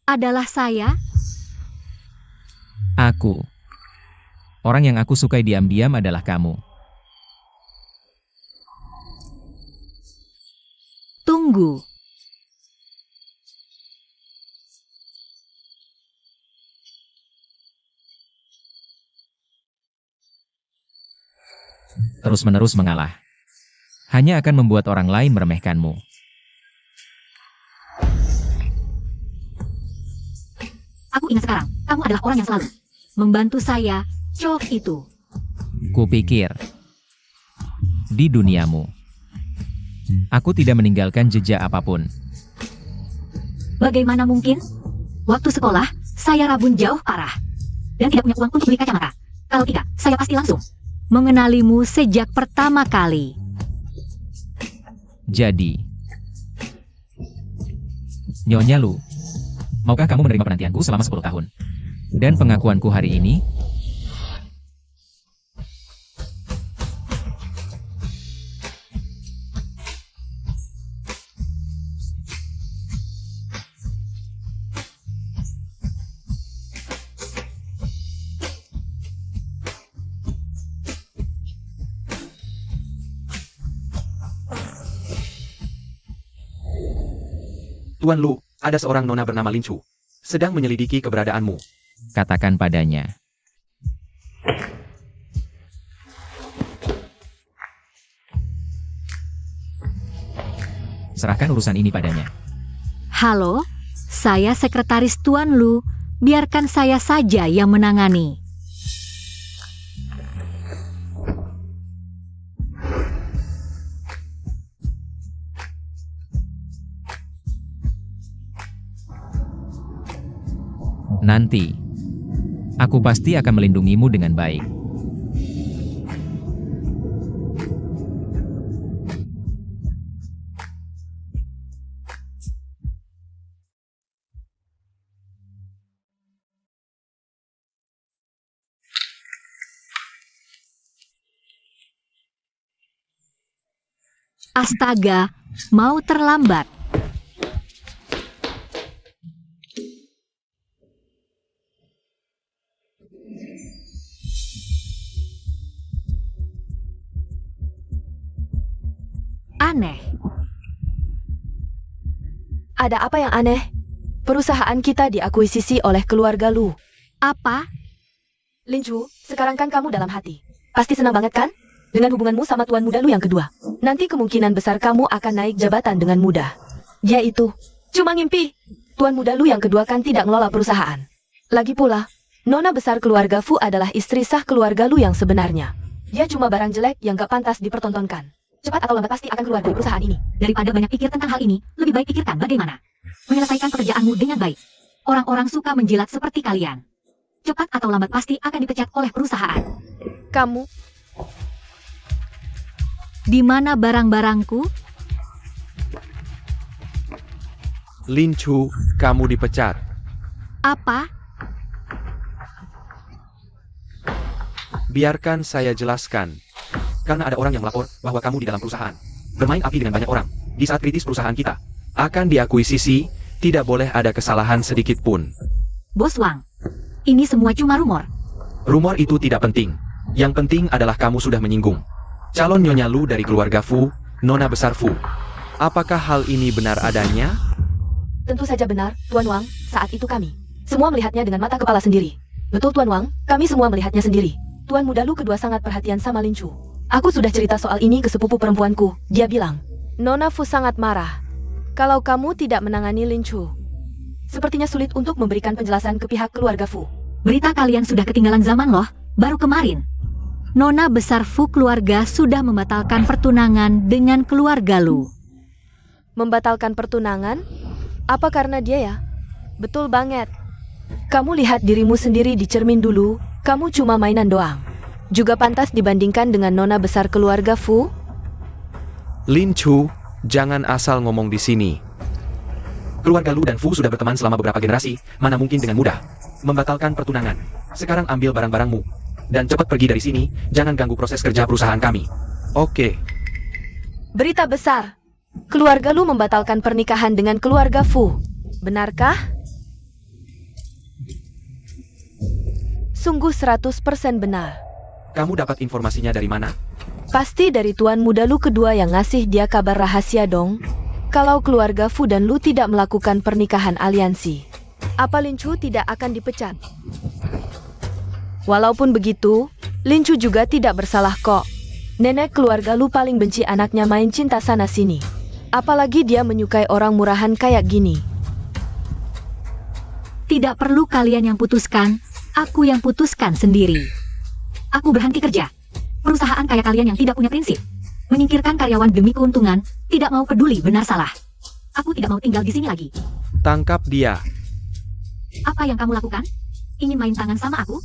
S1: adalah saya?
S4: Aku. Orang yang aku sukai diam-diam adalah kamu.
S1: Tunggu.
S4: Terus-menerus mengalah. Hanya akan membuat orang lain meremehkanmu.
S1: Aku ingat sekarang, kamu adalah orang yang selalu membantu saya, Cok itu.
S4: Kupikir. Di duniamu. Aku tidak meninggalkan jejak apapun.
S1: Bagaimana mungkin? Waktu sekolah, saya rabun jauh parah. Dan tidak punya uang untuk beli kacamata. Kalau tidak, saya pasti langsung mengenalimu sejak pertama kali.
S4: Jadi, Nyonya Lu, maukah kamu menerima penantianku selama 10 tahun? Dan pengakuanku hari ini?
S2: Tuan Lu, ada seorang nona bernama Lincu. Sedang menyelidiki keberadaanmu.
S4: Katakan padanya. Serahkan urusan ini padanya.
S1: Halo, saya sekretaris Tuan Lu. Biarkan saya saja yang menangani.
S4: Nanti, aku pasti akan melindungimu dengan baik.
S1: Astaga, mau terlambat. Aneh.
S3: Ada apa yang aneh? Perusahaan kita diakuisisi oleh keluarga Lu.
S1: Apa?
S3: Lincu, sekarang kan kamu dalam hati. Pasti senang banget kan? Dengan hubunganmu sama Tuan Muda Lu yang kedua. Nanti kemungkinan besar kamu akan naik jabatan dengan mudah. Yaitu, cuma ngimpi. Tuan Muda Lu yang kedua kan tidak ngelola perusahaan. Lagi pula, nona besar keluarga Fu adalah istri sah keluarga Lu yang sebenarnya. Dia cuma barang jelek yang gak pantas dipertontonkan. Cepat atau lambat pasti akan keluar dari perusahaan ini.
S1: Daripada banyak pikir tentang hal ini, lebih baik pikirkan bagaimana menyelesaikan pekerjaanmu dengan baik. Orang-orang suka menjilat seperti kalian. Cepat atau lambat pasti akan dipecat oleh perusahaan.
S3: Kamu,
S1: Di mana barang-barangku?
S2: Lincu, kamu dipecat.
S1: Apa?
S2: Biarkan saya jelaskan. Karena ada orang yang melapor bahwa kamu di dalam perusahaan bermain api dengan banyak orang. Di saat kritis perusahaan kita akan diakuisisi, tidak boleh ada kesalahan sedikit pun.
S1: Bos Wang, ini semua cuma rumor.
S2: Rumor itu tidak penting. Yang penting adalah kamu sudah menyinggung calon Nyonya Lu dari keluarga Fu, nona besar Fu. Apakah hal ini benar adanya?
S3: tentu saja benar, Tuan Wang, saat itu kami semua melihatnya dengan mata kepala sendiri. Betul Tuan Wang, kami semua melihatnya sendiri. Tuan Muda Lu kedua sangat perhatian sama Lincu. Aku sudah cerita soal ini ke sepupu perempuanku. Dia bilang, Nona Fu sangat marah kalau kamu tidak menangani Lincu. Sepertinya sulit untuk memberikan penjelasan ke pihak keluarga Fu.
S1: Berita kalian sudah ketinggalan zaman loh, baru kemarin. Nona besar Fu keluarga sudah membatalkan pertunangan dengan keluarga Lu.
S3: Membatalkan pertunangan? Apa karena dia ya? Betul banget. Kamu lihat dirimu sendiri di cermin dulu, kamu cuma mainan doang. Juga pantas dibandingkan dengan nona besar keluarga Fu?
S2: Lin Chu, jangan asal ngomong di sini. Keluarga Lu dan Fu sudah berteman selama beberapa generasi, mana mungkin dengan mudah membatalkan pertunangan. Sekarang ambil barang-barangmu dan cepat pergi dari sini, jangan ganggu proses kerja perusahaan kami. Oke.
S3: Berita besar. Keluarga Lu membatalkan pernikahan dengan keluarga Fu. Benarkah? Sungguh 100% benar.
S2: Kamu dapat informasinya dari mana?
S3: Pasti dari tuan muda Lu kedua yang ngasih dia kabar rahasia dong. Kalau keluarga Fu dan Lu tidak melakukan pernikahan aliansi, apa Lin Chu tidak akan dipecat? Walaupun begitu, Lin Chu juga tidak bersalah kok. Nenek keluarga Lu paling benci anaknya main cinta sana-sini. Apalagi dia menyukai orang murahan kayak gini.
S1: Tidak perlu kalian yang putuskan, aku yang putuskan sendiri. Aku berhenti kerja. Perusahaan kayak kalian yang tidak punya prinsip, menyingkirkan karyawan demi keuntungan, tidak mau peduli benar salah. Aku tidak mau tinggal di sini lagi.
S2: Tangkap dia.
S1: Apa yang kamu lakukan? Ingin main tangan sama aku?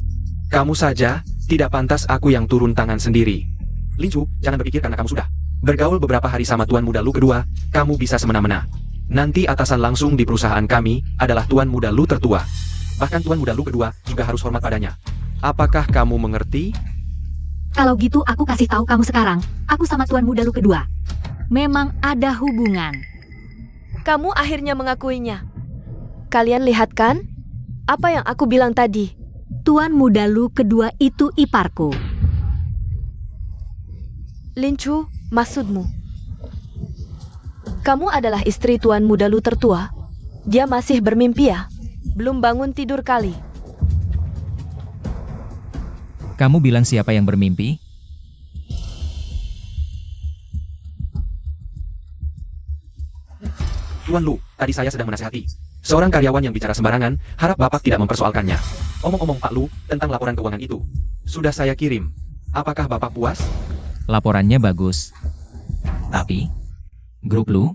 S2: Kamu saja, tidak pantas aku yang turun tangan sendiri. Lin Chu, jangan berpikir karena kamu sudah bergaul beberapa hari sama tuan muda Lu kedua, kamu bisa semena-mena. Nanti atasan langsung di perusahaan kami adalah tuan muda Lu tertua. Bahkan tuan muda Lu kedua juga harus hormat padanya. Apakah kamu mengerti?
S1: Kalau gitu aku kasih tahu kamu sekarang, aku sama tuan muda Lu kedua memang ada hubungan.
S3: Kamu akhirnya mengakuinya. Kalian lihat kan? Apa yang aku bilang tadi?
S1: Tuan muda Lu kedua itu iparku.
S3: Lin Chu, maksudmu? Kamu adalah istri tuan muda Lu tertua? Dia masih bermimpi ya? Belum bangun tidur kali.
S4: Kamu bilang siapa yang bermimpi?
S2: Tuan Lu, tadi saya sedang menasihati seorang karyawan yang bicara sembarangan, harap Bapak tidak mempersoalkannya. Omong-omong Pak Lu, tentang laporan keuangan itu, sudah saya kirim. Apakah Bapak puas?
S4: Laporannya bagus. Tapi, grup Lu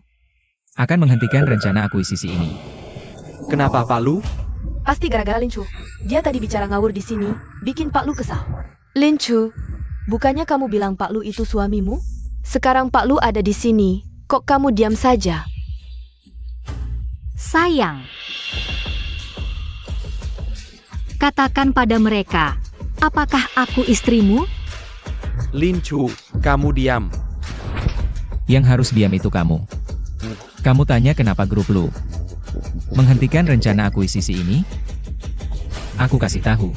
S4: akan menghentikan rencana akuisisi ini.
S2: Kenapa Pak Lu?
S3: Pasti gara-gara Lin Chu. Dia tadi bicara ngawur di sini, bikin Pak Lu kesal. Lin Chu, bukannya kamu bilang Pak Lu itu suamimu? Sekarang Pak Lu ada di sini, kok kamu diam saja?
S1: Sayang. Katakan pada mereka, apakah aku istrimu?
S2: Lin Chu, kamu diam.
S4: Yang harus diam itu kamu. Kamu tanya kenapa grup Lu menghentikan rencana akuisisi ini? Aku kasih tahu.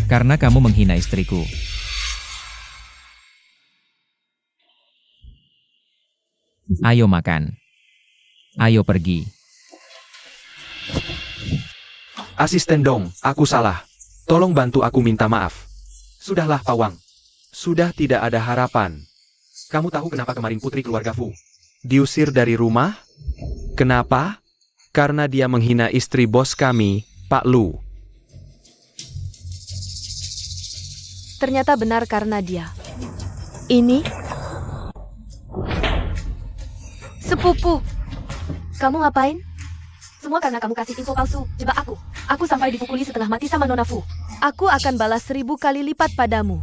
S4: Karena kamu menghina istriku. Ayo makan. Ayo pergi.
S2: Asisten dong, aku salah. Tolong bantu aku minta maaf. Sudahlah Pawang. Sudah tidak ada harapan. Kamu tahu kenapa kemarin putri keluarga Fu diusir dari rumah? Kenapa? Karena dia menghina istri bos kami, Pak Lu.
S3: Ternyata benar karena dia. Ini? Sepupu. Kamu ngapain? Semua karena kamu kasih info palsu, jebak aku. Aku sampai dipukuli setengah mati sama Nona Fu. Aku akan balas 1000 kali lipat padamu.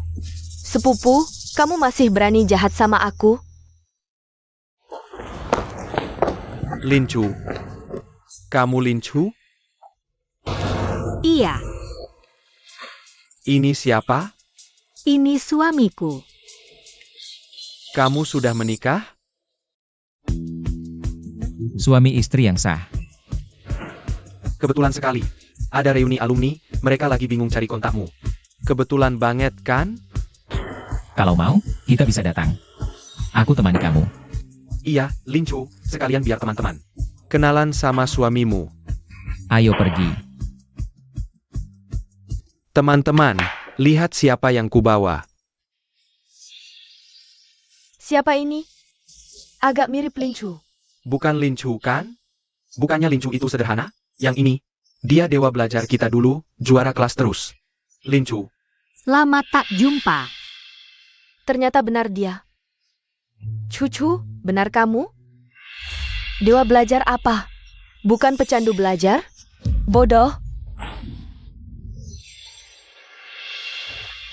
S3: Sepupu, kamu masih berani jahat sama aku?
S2: Lin Chu. Kamu Lin Chu?
S1: Iya,
S2: Ini siapa?
S1: ini suamiku.
S2: Kamu sudah menikah?
S4: Suami istri yang sah.
S2: Kebetulan sekali. Ada reuni alumni, mereka lagi bingung cari kontakmu. Kebetulan banget kan?
S4: Kalau mau, kita bisa datang. Aku temani kamu.
S2: Iya, Lin Chu, sekalian biar teman-teman kenalan sama suamimu.
S4: Ayo pergi.
S2: Teman-teman, lihat siapa yang kubawa.
S3: Siapa ini? Agak mirip Lin Chu.
S2: Bukan Lin Chu kan? Bukannya Lin Chu itu sederhana? Yang ini, dia dewa belajar kita dulu, juara kelas terus. Lin Chu.
S1: Lama tak jumpa.
S3: Ternyata benar dia. Cucu, benar kamu? Dewa belajar apa? Bukan pecandu belajar? Bodoh.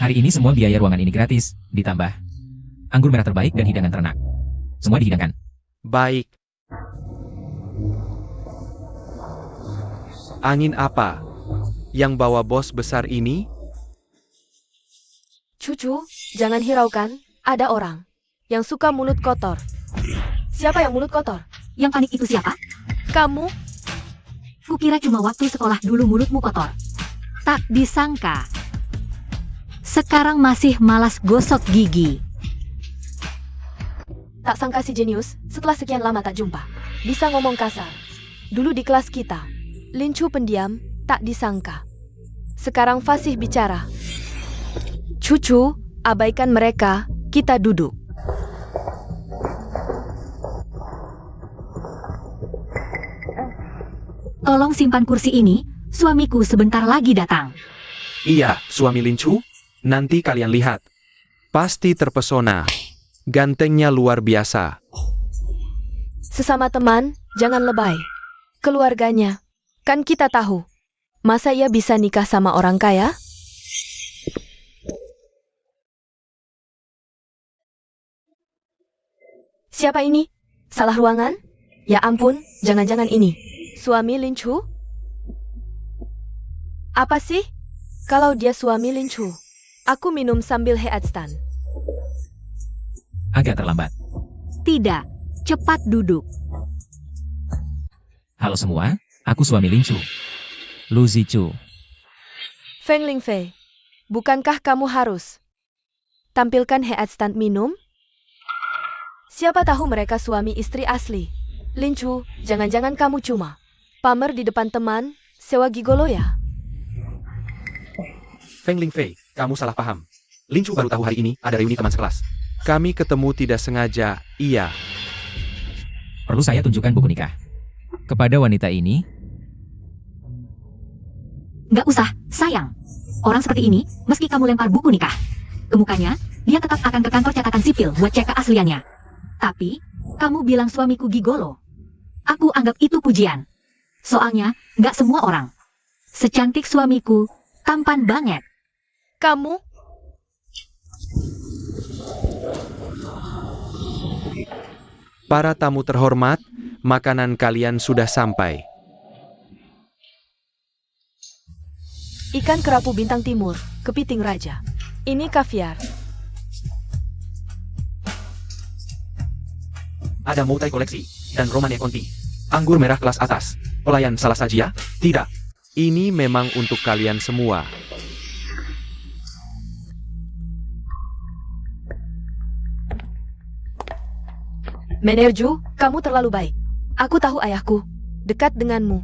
S4: Hari ini semua biaya ruangan ini gratis, ditambah anggur merah terbaik dan hidangan ternak. Semua dihidangkan.
S2: Baik. Angin apa yang bawa bos besar ini?
S3: Cucu, jangan hiraukan. Ada orang yang suka mulut kotor. Siapa yang mulut kotor?
S1: Yang panik itu siapa?
S3: Kamu?
S1: Kukira cuma waktu sekolah dulu mulutmu kotor. Tak disangka. Sekarang masih malas gosok gigi.
S3: Tak sangka si jenius, setelah sekian lama tak jumpa, bisa ngomong kasar. Dulu di kelas kita, Lin Chu pendiam, tak disangka. Sekarang fasih bicara. Cucu, abaikan mereka, kita duduk.
S1: Tolong simpan kursi ini, suamiku sebentar lagi datang.
S2: Iya, suami Lin Chu. Nanti kalian lihat. Pasti terpesona. Gantengnya luar biasa.
S3: Sesama teman, jangan lebay. Keluarganya, kan kita tahu. Masa ia bisa nikah sama orang kaya? Siapa ini? Salah ruangan? Ya ampun, jangan-jangan ini suami Lin Chu? Apa sih? Kalau dia suami Lin Chu, aku minum sambil headstand.
S4: Agak terlambat.
S1: Tidak, cepat duduk.
S4: Halo semua, aku suami Lin Chu. Lu Zichu.
S3: Feng Lingfei, bukankah kamu harus tampilkan headstand minum? Siapa tahu mereka suami istri asli. Lin Chu, jangan-jangan kamu cuma pamer di depan teman, sewa gigolo ya?
S2: Feng Lingfei, kamu salah paham. Lin Chu baru tahu hari ini ada reuni teman sekelas. Kami ketemu tidak sengaja, iya.
S4: Perlu saya tunjukkan buku nikah kepada wanita ini?
S1: Nggak usah, sayang. Orang seperti ini, meski kamu lempar buku nikah ke mukanya, dia tetap akan ke kantor catatan sipil buat cek keasliannya. Tapi, kamu bilang suamiku gigolo. Aku anggap itu pujian. Soalnya, nggak semua orang secantik suamiku, tampan banget.
S3: Kamu?
S2: Para tamu terhormat, makanan kalian sudah sampai.
S3: Ikan kerapu bintang timur, kepiting raja. Ini kaviar.
S2: Ada multi koleksi, dan Romane Conti. Anggur merah kelas atas. Pelayan salah saja ya? Tidak. Ini memang untuk kalian semua.
S3: Menerju, kamu terlalu baik. Aku tahu ayahku dekat denganmu.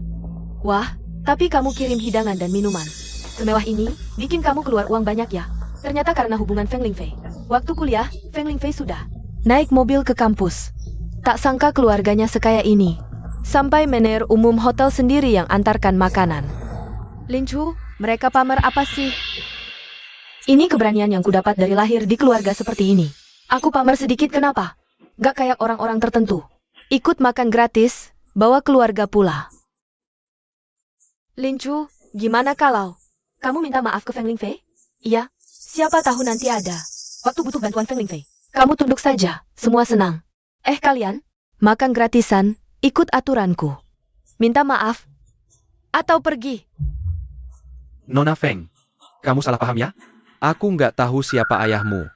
S3: Wah, tapi kamu kirim hidangan dan minuman semewah ini, bikin kamu keluar uang banyak ya. Ternyata karena hubungan Feng Lingfei. Waktu kuliah, Feng Lingfei sudah naik mobil ke kampus. Tak sangka keluarganya sekaya ini. Sampai manajer umum hotel sendiri yang antarkan makanan. Lin Chu, mereka pamer apa sih? Ini keberanian yang kudapat dari lahir di keluarga seperti ini. Aku pamer sedikit kenapa? Gak kayak orang-orang tertentu. Ikut makan gratis, bawa keluarga pula. Lin Chu, gimana kalau kamu minta maaf ke Feng Lingfei? Iya, siapa tahu nanti ada waktu butuh bantuan Feng Lingfei. Kamu tunduk saja, semua senang. Kalian, makan gratisan, ikut aturanku. Minta maaf, atau pergi.
S2: Nona Feng, kamu salah paham ya? Aku nggak tahu siapa ayahmu.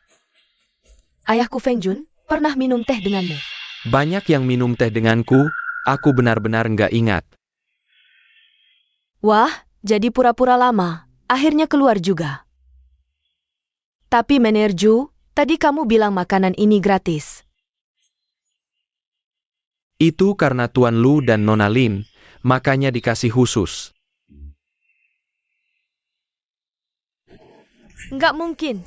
S3: Ayahku Feng Jun pernah minum teh denganmu.
S2: Banyak yang minum teh denganku, aku benar-benar nggak ingat.
S3: Wah, jadi pura-pura lama, akhirnya keluar juga. Tapi Menerju, tadi kamu bilang makanan ini gratis.
S2: Itu karena Tuan Lu dan Nona Lin, makanya dikasih khusus.
S3: Nggak mungkin.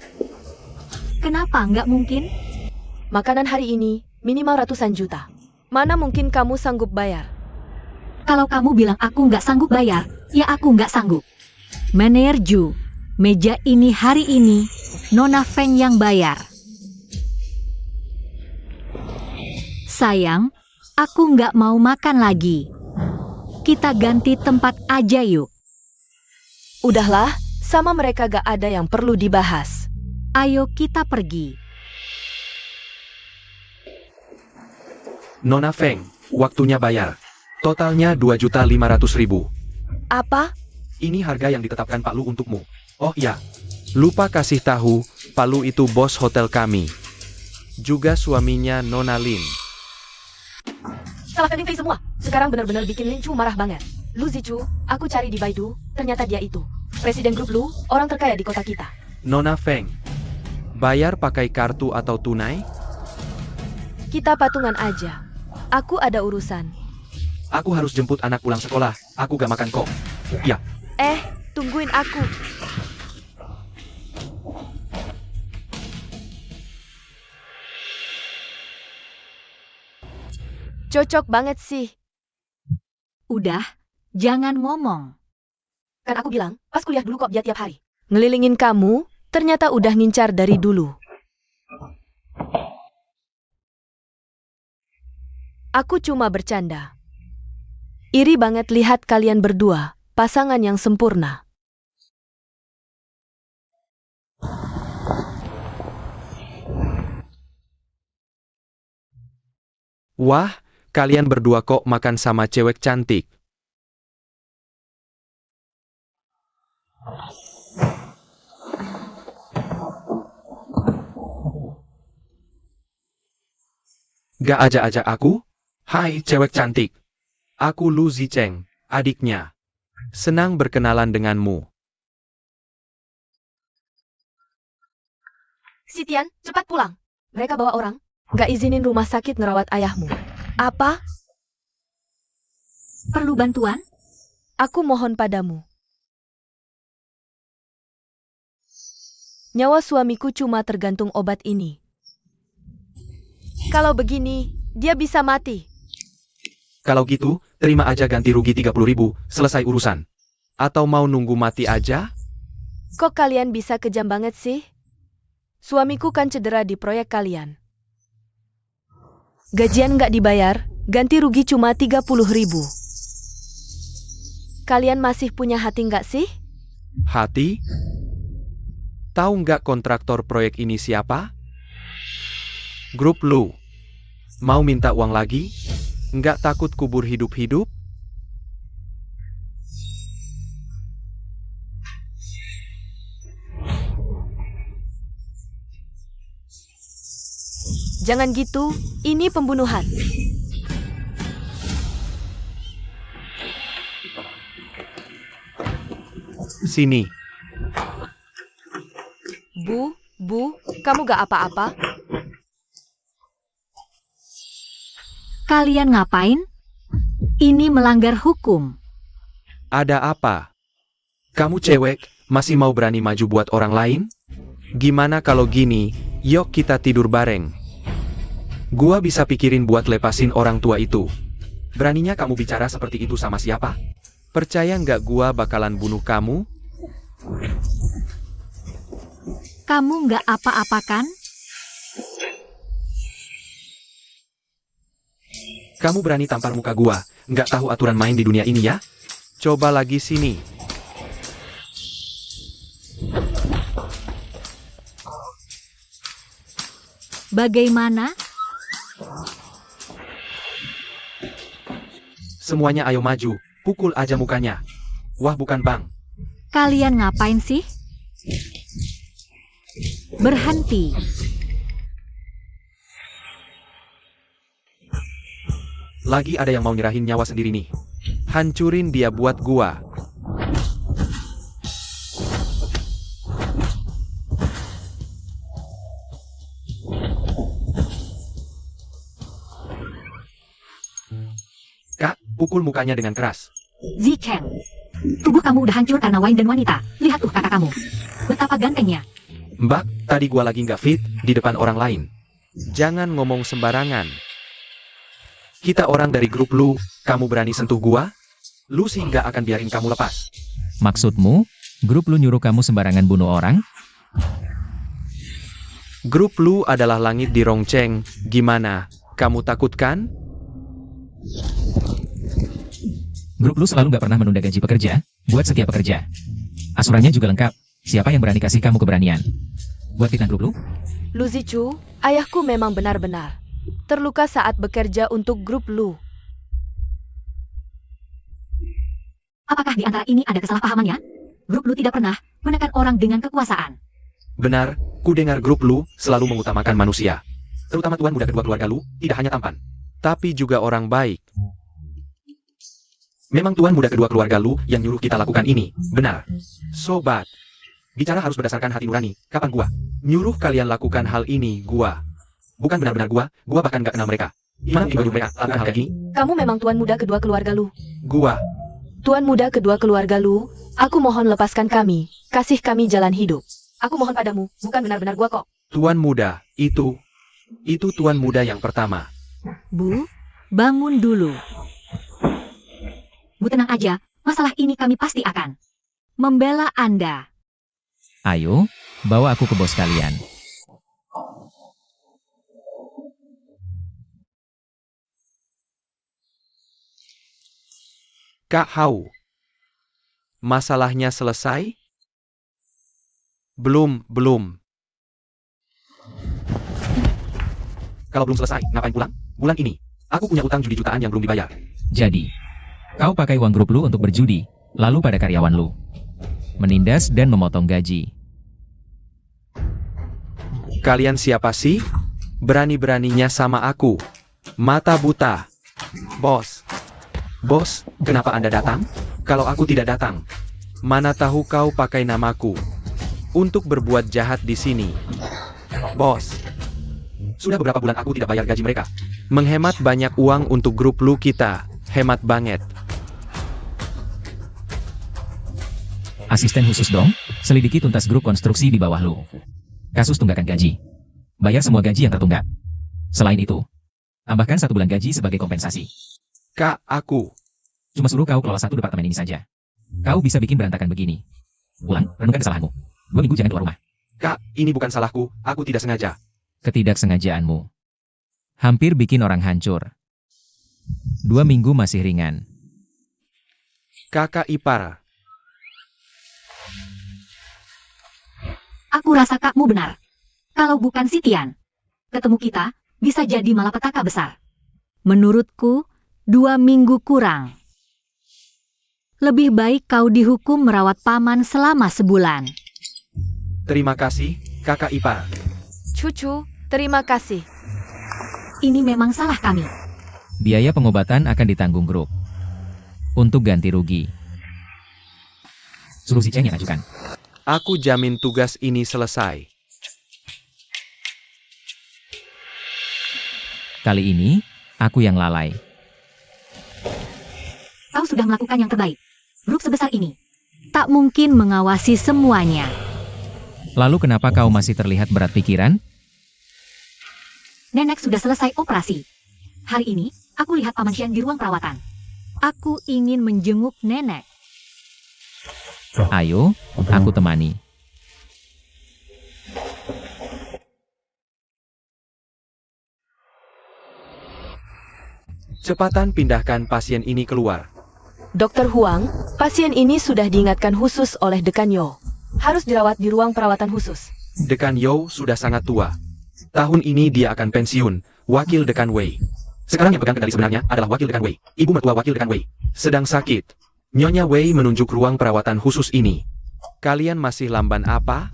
S1: Kenapa nggak mungkin?
S3: Makanan hari ini minimal ratusan juta. Mana mungkin kamu sanggup bayar?
S1: Kalau kamu bilang aku nggak sanggup bayar, ya aku nggak sanggup. Menerju, meja ini hari ini, Nona Feng yang bayar. Sayang, aku nggak mau makan lagi. Kita ganti tempat aja yuk.
S3: Udahlah, sama mereka gak ada yang perlu dibahas.
S1: Ayo kita pergi.
S2: Nona Feng, waktunya bayar. Totalnya 2.500.000.
S3: Apa?
S2: Ini harga yang ditetapkan Pak Lu untukmu. Oh iya, lupa kasih tahu, Pak Lu itu bos hotel kami. Juga suaminya Nona Lin.
S3: Salahkan Lin Fei semua. Sekarang benar-benar bikin Lin Chu marah banget. Lu Zichu, aku cari di Baidu, ternyata dia itu. Presiden grup Lu, orang terkaya di kota kita.
S2: Nona Feng, bayar pakai kartu atau tunai?
S3: Kita patungan aja. Aku ada urusan.
S2: Aku harus jemput anak pulang sekolah, aku gak makan kok. Ya,
S3: Tungguin aku. Cocok banget sih.
S1: Udah, jangan ngomong.
S3: Kan aku bilang, pas kuliah dulu kok dia tiap hari. Ngelilingin kamu, ternyata udah ngincar dari dulu. Aku cuma bercanda. Iri banget lihat kalian berdua, pasangan yang sempurna.
S2: wah, kalian berdua kok makan sama cewek cantik. Gak ajak-ajak aku? Hai cewek cantik. Aku Lu Zicheng, adiknya. Senang berkenalan denganmu.
S3: Sitian, cepat pulang. Mereka bawa orang. Gak izinin rumah sakit ngerawat ayahmu. Apa?
S1: Perlu bantuan?
S3: Aku mohon padamu. Nyawa suamiku cuma tergantung obat ini. Kalau begini, dia bisa mati.
S2: Kalau gitu, terima aja ganti rugi 30.000, selesai urusan. Atau mau nunggu mati aja?
S3: Kok kalian bisa kejam banget sih? Suamiku kan cedera di proyek kalian. Gajian nggak dibayar, ganti rugi cuma 30.000. Kalian masih punya hati nggak sih?
S2: Hati? Tahu nggak kontraktor proyek ini siapa? Grup Lu. Mau minta uang lagi? Nggak takut kubur hidup-hidup?
S3: Jangan gitu, ini pembunuhan.
S2: Sini.
S3: Bu, kamu gak apa-apa?
S1: Kalian ngapain? Ini melanggar hukum.
S2: Ada apa? Kamu cewek, masih mau berani maju buat orang lain? Gimana kalau gini, yuk kita tidur bareng. Gua bisa pikirin buat lepasin orang tua itu. Beraninya kamu bicara seperti itu sama siapa? Percaya nggak gua bakalan bunuh kamu?
S1: Kamu nggak apa-apa kan?
S2: Kamu berani tampar muka gua, nggak tahu aturan main di dunia ini ya? Coba lagi sini.
S1: Bagaimana?
S2: Semuanya ayo maju, pukul aja mukanya. Wah bukan bang.
S1: Kalian ngapain sih? Berhenti.
S2: Lagi ada yang mau nyerahin nyawa sendiri nih. Hancurin dia buat gua. Kak, pukul mukanya dengan keras.
S1: Zicheng, tubuh kamu udah hancur karena wine dan wanita. Lihat tuh kakak kamu. Betapa gantengnya.
S2: Mbak, tadi gua lagi nggak fit di depan orang lain. Jangan ngomong sembarangan. Kita orang dari grup Lu, kamu berani sentuh gua? Lu sih nggak akan biarin kamu lepas.
S4: Maksudmu, grup Lu nyuruh kamu sembarangan bunuh orang?
S2: Grup Lu adalah langit di Rongcheng, gimana? Kamu takut kan?
S4: Grup Lu selalu nggak pernah menunda gaji pekerja, buat setiap pekerja. Asurannya juga lengkap. Siapa yang berani kasih kamu keberanian? Buat fitnah grup Lu?
S3: Lu Zichu, ayahku memang benar-benar terluka saat bekerja untuk grup Lu.
S1: Apakah di antara ini ada kesalahpahamannya? Grup Lu tidak pernah menekan orang dengan kekuasaan.
S2: Benar, ku dengar grup Lu selalu mengutamakan manusia. Terutama tuan muda kedua keluarga Lu, tidak hanya tampan, tapi juga orang baik. Memang tuan muda kedua keluarga Lu yang nyuruh kita lakukan ini, benar. Sobat, bicara harus berdasarkan hati nurani. Kapan gua nyuruh kalian lakukan hal ini, gua. Bukan benar-benar gua bahkan gak kenal mereka. Gimana mungkin baju mereka lakukan hal kayak gini?
S3: Kamu memang tuan muda kedua keluarga Lu.
S2: Gua.
S3: Tuan muda kedua keluarga Lu, aku mohon lepaskan kami, kasih kami jalan hidup. Aku mohon padamu, bukan benar-benar gua kok.
S2: Tuan muda, itu tuan muda yang pertama.
S1: Bu, bangun dulu. Bu tenang aja, masalah ini kami pasti akan membela Anda.
S4: Ayo, bawa aku ke bos kalian.
S2: Kak Hau, masalahnya selesai? Belum. Kalau belum selesai, ngapain pulang? Bulan ini, aku punya utang judi jutaan yang belum dibayar.
S4: Jadi, kau pakai uang grup Lu untuk berjudi, lalu pada karyawan Lu. Menindas dan memotong gaji.
S2: Kalian siapa sih? Berani-beraninya sama aku. Mata buta. Bos, kenapa Anda datang? Kalau aku tidak datang, mana tahu kau pakai namaku untuk berbuat jahat di sini. Bos, sudah beberapa bulan aku tidak bayar gaji mereka. Menghemat banyak uang untuk grup Lu kita. Hemat banget.
S4: Asisten khusus dong, selidiki tuntas grup konstruksi di bawah Lu. Kasus tunggakan gaji. Bayar semua gaji yang tertunggak. Selain itu, tambahkan 1 bulan gaji sebagai kompensasi.
S2: Kak, aku.
S4: Cuma suruh kau kelola 1 departemen ini saja. Kau bisa bikin berantakan begini. Pulang, renungkan kesalahanmu. 2 minggu jangan keluar rumah.
S2: Kak, ini bukan salahku. Aku tidak sengaja.
S4: Ketidaksengajaanmu hampir bikin orang hancur. 2 minggu masih ringan.
S2: Kakak ipar.
S1: Aku rasa kakmu benar. Kalau bukan si Tian, ketemu kita bisa jadi malapetaka besar. Menurutku, 2 minggu kurang. Lebih baik kau dihukum merawat paman selama sebulan.
S2: Terima kasih, kakak ipar.
S3: Cucu, terima kasih.
S1: Ini memang salah kami.
S4: Biaya pengobatan akan ditanggung grup. Untuk ganti rugi, suruh si Cheng yang ajukan.
S2: Aku jamin tugas ini selesai.
S4: Kali ini, aku yang lalai.
S1: Kau sudah melakukan yang terbaik. Grup sebesar ini tak mungkin mengawasi semuanya.
S4: Lalu kenapa kau masih terlihat berat pikiran?
S1: Nenek sudah selesai operasi. Hari ini, aku lihat Paman Xian di ruang perawatan. Aku ingin menjenguk nenek.
S4: Ayo, aku temani.
S2: Cepatan pindahkan pasien ini keluar.
S3: Dokter Huang, pasien ini sudah diingatkan khusus oleh Dekan Yo. Harus dirawat di ruang perawatan khusus.
S2: Dekan Yo sudah sangat tua. Tahun ini dia akan pensiun, wakil Dekan Wei. Sekarang yang pegang kendali sebenarnya adalah wakil Dekan Wei. Ibu mertua wakil Dekan Wei sedang sakit. Nyonya Wei menunjuk ruang perawatan khusus ini. Kalian masih lamban apa?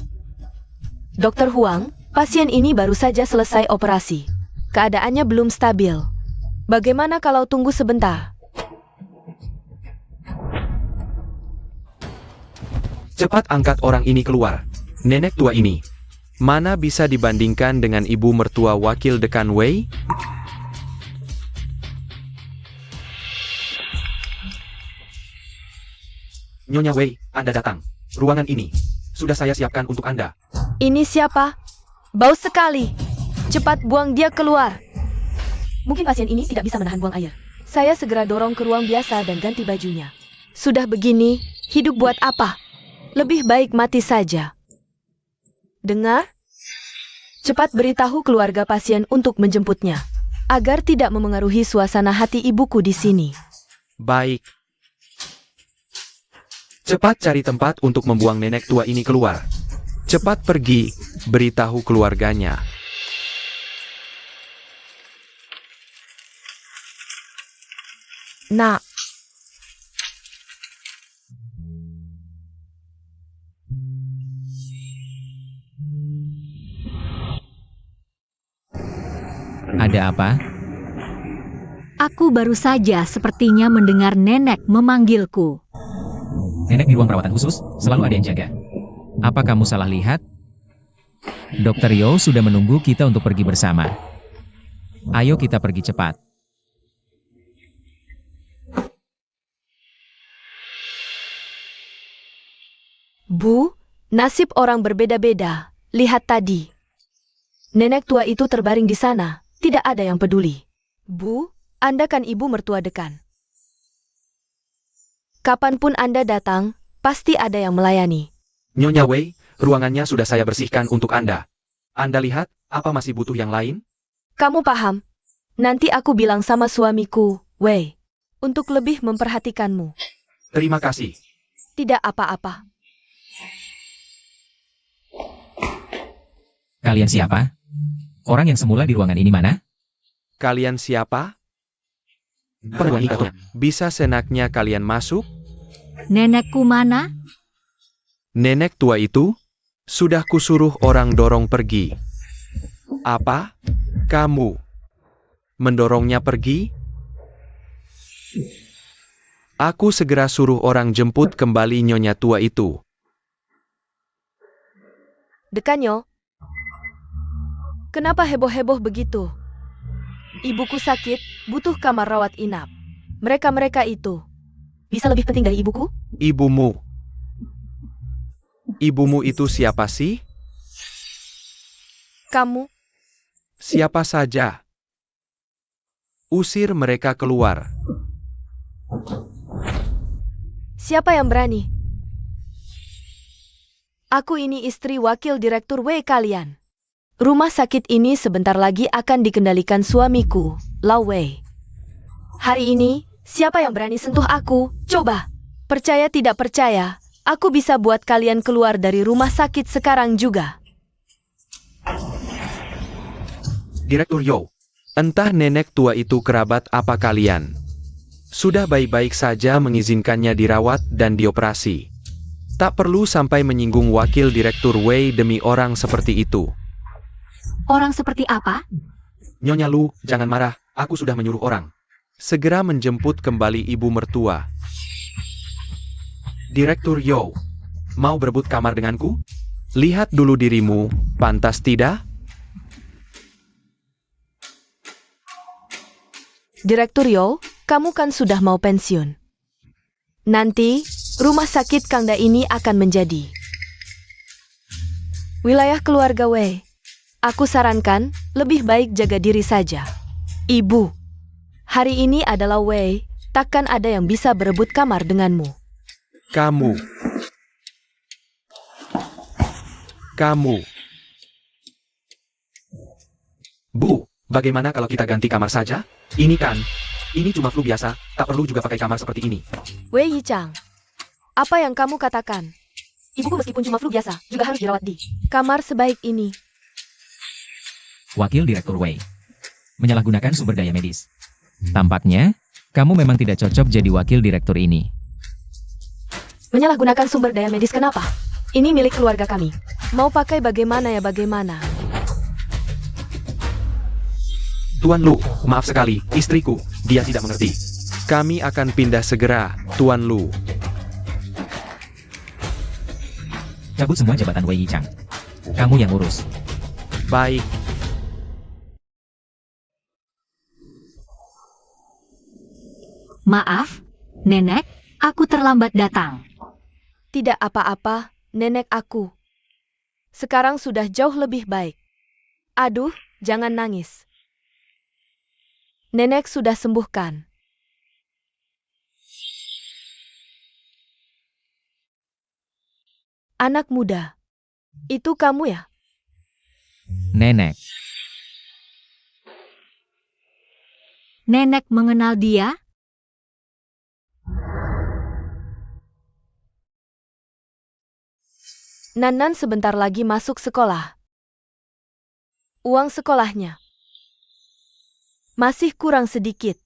S3: Dokter Huang, pasien ini baru saja selesai operasi. Keadaannya belum stabil. Bagaimana kalau tunggu sebentar?
S2: Cepat angkat orang ini keluar. Nenek tua ini. Mana bisa dibandingkan dengan ibu mertua wakil Dekan Wei? Nyonya Wei, Anda datang. Ruangan ini sudah saya siapkan untuk Anda.
S3: Ini siapa? Bau sekali. Cepat buang dia keluar. Mungkin pasien ini tidak bisa menahan buang air. Saya segera dorong ke ruang biasa dan ganti bajunya. Sudah begini, hidup buat apa? Lebih baik mati saja. Dengar? Cepat beritahu keluarga pasien untuk menjemputnya. agar tidak memengaruhi suasana hati ibuku di sini.
S2: Baik. Cepat cari tempat untuk membuang nenek tua ini keluar. Cepat pergi, beritahu keluarganya.
S3: Nak,
S4: Ada apa?
S1: Aku baru saja sepertinya mendengar nenek memanggilku.
S4: Nenek di ruang perawatan khusus, selalu ada yang jaga. Apa kamu salah lihat? Dokter Yo sudah menunggu kita untuk pergi bersama. Ayo kita pergi cepat.
S3: Bu, nasib orang berbeda-beda. Lihat tadi. Nenek tua itu terbaring di sana. Tidak ada yang peduli. Bu, Anda kan ibu mertua dekan. Kapanpun Anda datang, pasti ada yang melayani.
S2: Nyonya Wei, ruangannya sudah saya bersihkan untuk Anda. Anda lihat, apa masih butuh yang lain?
S3: Kamu paham? Nanti aku bilang sama suamiku, Wei, untuk lebih memperhatikanmu.
S2: Terima kasih.
S3: Tidak apa-apa.
S4: Kalian siapa? Orang yang semula di ruangan ini mana?
S2: Kalian siapa? Perwani Gatot. Bisa senaknya kalian masuk?
S1: Nenekku mana?
S2: Nenek tua itu? Sudah kusuruh orang dorong pergi. Apa? Kamu mendorongnya pergi? Aku segera suruh orang jemput kembali nyonya tua itu.
S3: Dekanyo, kenapa heboh-heboh begitu? Ibuku sakit, butuh kamar rawat inap. Mereka-mereka itu bisa lebih penting dari ibuku?
S2: Ibumu. Ibumu itu siapa sih?
S3: Kamu,
S2: Siapa saja. Usir mereka keluar.
S3: siapa yang berani? Aku ini istri wakil direktur W kalian. Rumah sakit ini sebentar lagi akan dikendalikan suamiku, Lau Wei. Hari ini, siapa yang berani sentuh aku? Coba. Percaya tidak percaya, aku bisa buat kalian keluar dari rumah sakit sekarang juga.
S2: Direktur Yo. Entah nenek tua itu kerabat apa kalian. Sudah baik-baik saja mengizinkannya dirawat dan dioperasi. Tak perlu sampai menyinggung wakil direktur Wei demi orang seperti itu.
S1: Orang seperti apa?
S2: Nyonya Lu, jangan marah, aku sudah menyuruh orang. Segera menjemput kembali ibu mertua. Direktur Yo, mau berebut kamar denganku? Lihat dulu dirimu, pantas tidak?
S3: Direktur Yo, kamu kan sudah mau pensiun. Nanti, rumah sakit Kangda ini akan menjadi wilayah keluarga Wei. Aku sarankan, lebih baik jaga diri saja. Ibu, hari ini adalah Wei, takkan ada yang bisa berebut kamar denganmu.
S2: Kamu. Bu, bagaimana kalau kita ganti kamar saja? Ini cuma flu biasa, tak perlu juga pakai kamar seperti ini.
S3: Wei Yichang, apa yang kamu katakan? Ibuku meskipun cuma flu biasa, juga harus dirawat di kamar sebaik ini.
S4: Wakil Direktur Wei. Menyalahgunakan sumber daya medis. Tampaknya, kamu memang tidak cocok jadi wakil direktur ini.
S3: Menyalahgunakan sumber daya medis kenapa? Ini milik keluarga kami. Mau pakai bagaimana ya bagaimana?
S2: Tuan Lu, maaf sekali, istriku, dia tidak mengerti. Kami akan pindah segera, Tuan Lu.
S4: Cabut semua jabatan Wei Yichang. Kamu yang urus.
S2: Baik.
S1: Maaf, Nenek, aku terlambat datang.
S3: Tidak apa-apa, nenek aku. Sekarang sudah jauh lebih baik. Aduh, jangan nangis. Nenek sudah sembuhkan. Anak muda, itu kamu ya?
S4: Nenek.
S1: Nenek mengenal dia?
S3: Nan sebentar lagi masuk sekolah. Uang sekolahnya masih kurang sedikit.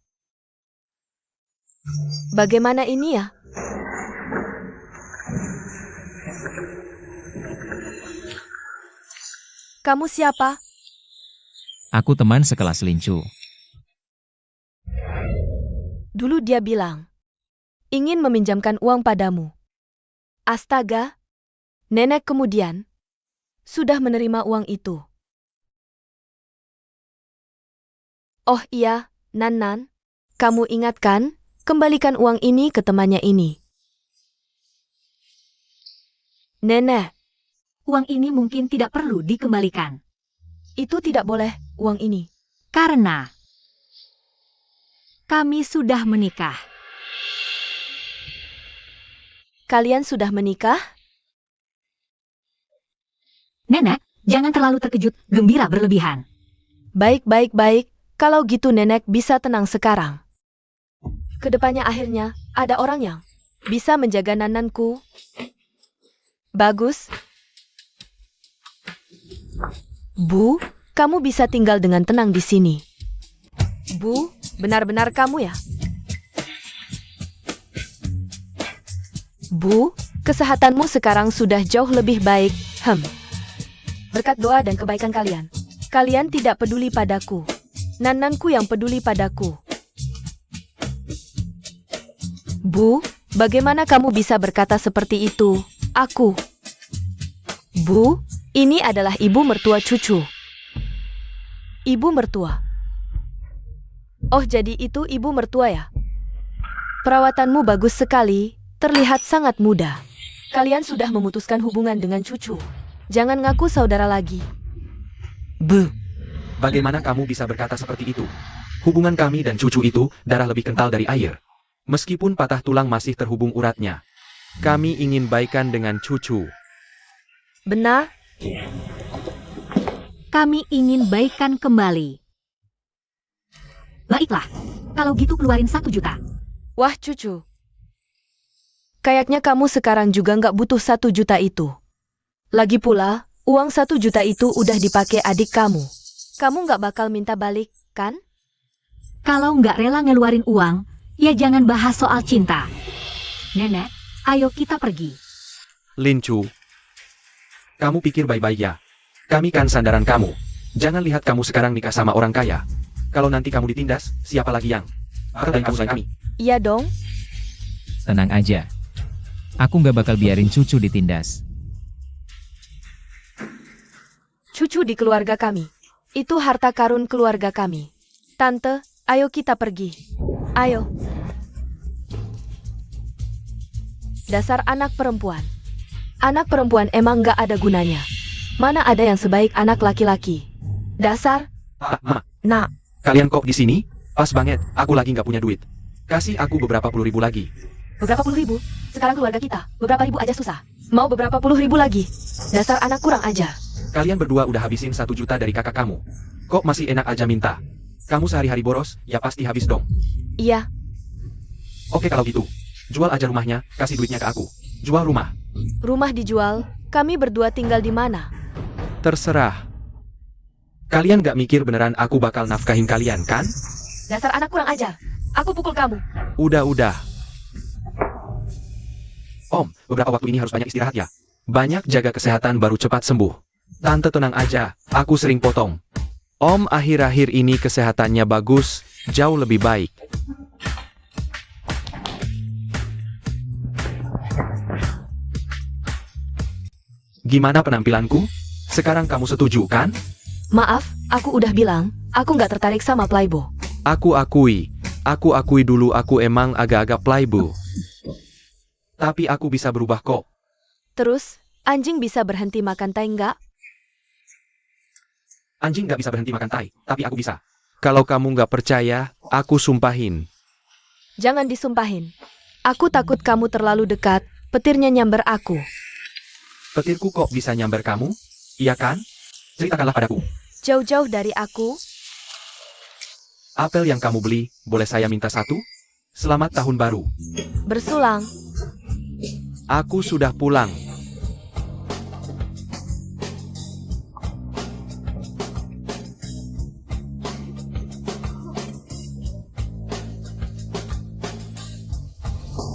S3: Bagaimana ini ya? Kamu siapa?
S4: Aku teman sekelas Lincu.
S3: Dulu dia bilang, ingin meminjamkan uang padamu. Astaga, nenek kemudian sudah menerima uang itu. Oh iya, Nan, kamu ingatkan, kembalikan uang ini ke temannya ini. Nenek,
S1: Uang ini mungkin tidak perlu dikembalikan.
S3: itu tidak boleh, uang ini.
S1: Karena kami sudah menikah.
S3: Kalian sudah menikah?
S1: Nenek, jangan terlalu terkejut, gembira berlebihan.
S3: Baik. Kalau gitu nenek bisa tenang sekarang. Kedepannya akhirnya, ada orang yang bisa menjaga Nananku. Bagus. Bu, kamu bisa tinggal dengan tenang di sini. Bu, benar-benar kamu ya? Bu, kesehatanmu sekarang sudah jauh lebih baik. Berkat doa dan kebaikan kalian, kalian tidak peduli padaku. Nananku yang peduli padaku. Bu, bagaimana kamu bisa berkata seperti itu? Aku. Bu, ini adalah ibu mertua cucu. Ibu mertua. Oh, jadi itu ibu mertua ya? Perawatanmu bagus sekali, terlihat sangat muda. Kalian sudah memutuskan hubungan dengan cucu. Jangan ngaku saudara lagi.
S2: Bagaimana kamu bisa berkata seperti itu? Hubungan kami dan cucu itu darah lebih kental dari air. Meskipun patah tulang masih terhubung uratnya. Kami ingin baikan dengan cucu.
S3: Benar?
S1: Kami ingin baikan kembali. Baiklah, kalau gitu keluarin 1 juta.
S3: Wah cucu. Kayaknya kamu sekarang juga nggak butuh 1 juta itu. Lagi pula, uang 1 juta itu udah dipakai adik kamu. Kamu nggak bakal minta balik, kan?
S1: Kalau nggak rela ngeluarin uang, ya jangan bahas soal cinta. Nenek, ayo kita pergi.
S2: Lincu. Kamu pikir baik-baik ya. Kami kan sandaran kamu. Jangan lihat kamu sekarang nikah sama orang kaya. Kalau nanti kamu ditindas, siapa lagi yang bakal kamu selain kami?
S3: Iya dong.
S4: Tenang aja. Aku nggak bakal biarin cucu ditindas.
S3: Cucu di keluarga kami. Itu harta karun keluarga kami. Tante, ayo kita pergi. Ayo. Dasar anak perempuan. Anak perempuan emang nggak ada gunanya. Mana ada yang sebaik anak laki-laki. Dasar.
S2: Ma,
S3: Nak.
S2: kalian kok di sini? Pas banget, aku lagi nggak punya duit. Kasih aku beberapa puluh ribu lagi.
S3: Beberapa puluh ribu? Sekarang keluarga kita, beberapa ribu aja susah. Mau beberapa puluh ribu lagi? Dasar anak kurang ajar.
S2: Kalian berdua udah habisin 1 juta dari kakak kamu. Kok masih enak aja minta? Kamu sehari-hari boros, ya pasti habis dong.
S3: Iya,
S2: Oke kalau gitu, jual aja rumahnya, kasih duitnya ke aku. Jual rumah.
S3: rumah dijual, kami berdua tinggal di mana?
S2: Terserah. Kalian gak mikir beneran aku bakal nafkahin kalian, kan?
S3: Dasar anak kurang ajar. Aku pukul kamu.
S2: Udah. Om, beberapa waktu ini harus banyak istirahat ya. Banyak jaga kesehatan baru cepat sembuh. Tante tenang aja, aku sering potong. Om akhir-akhir ini kesehatannya bagus, jauh lebih baik. Gimana penampilanku? Sekarang kamu setuju kan?
S3: Maaf, aku udah bilang, aku nggak tertarik sama Playbo.
S2: Aku akui dulu aku emang agak-agak playboy. Tapi aku bisa berubah kok.
S3: Terus, anjing bisa berhenti makan tai nggak?
S2: Anjing gak bisa berhenti makan tai, tapi aku bisa. Kalau kamu gak percaya, aku sumpahin.
S3: Jangan disumpahin. Aku takut kamu terlalu dekat, petirnya nyamber aku.
S2: Petirku kok bisa nyamber kamu? Iya kan? Ceritakanlah padaku.
S3: Jauh-jauh dari aku.
S2: Apel yang kamu beli, boleh saya minta satu? Selamat tahun baru.
S3: Bersulang.
S2: Aku sudah pulang.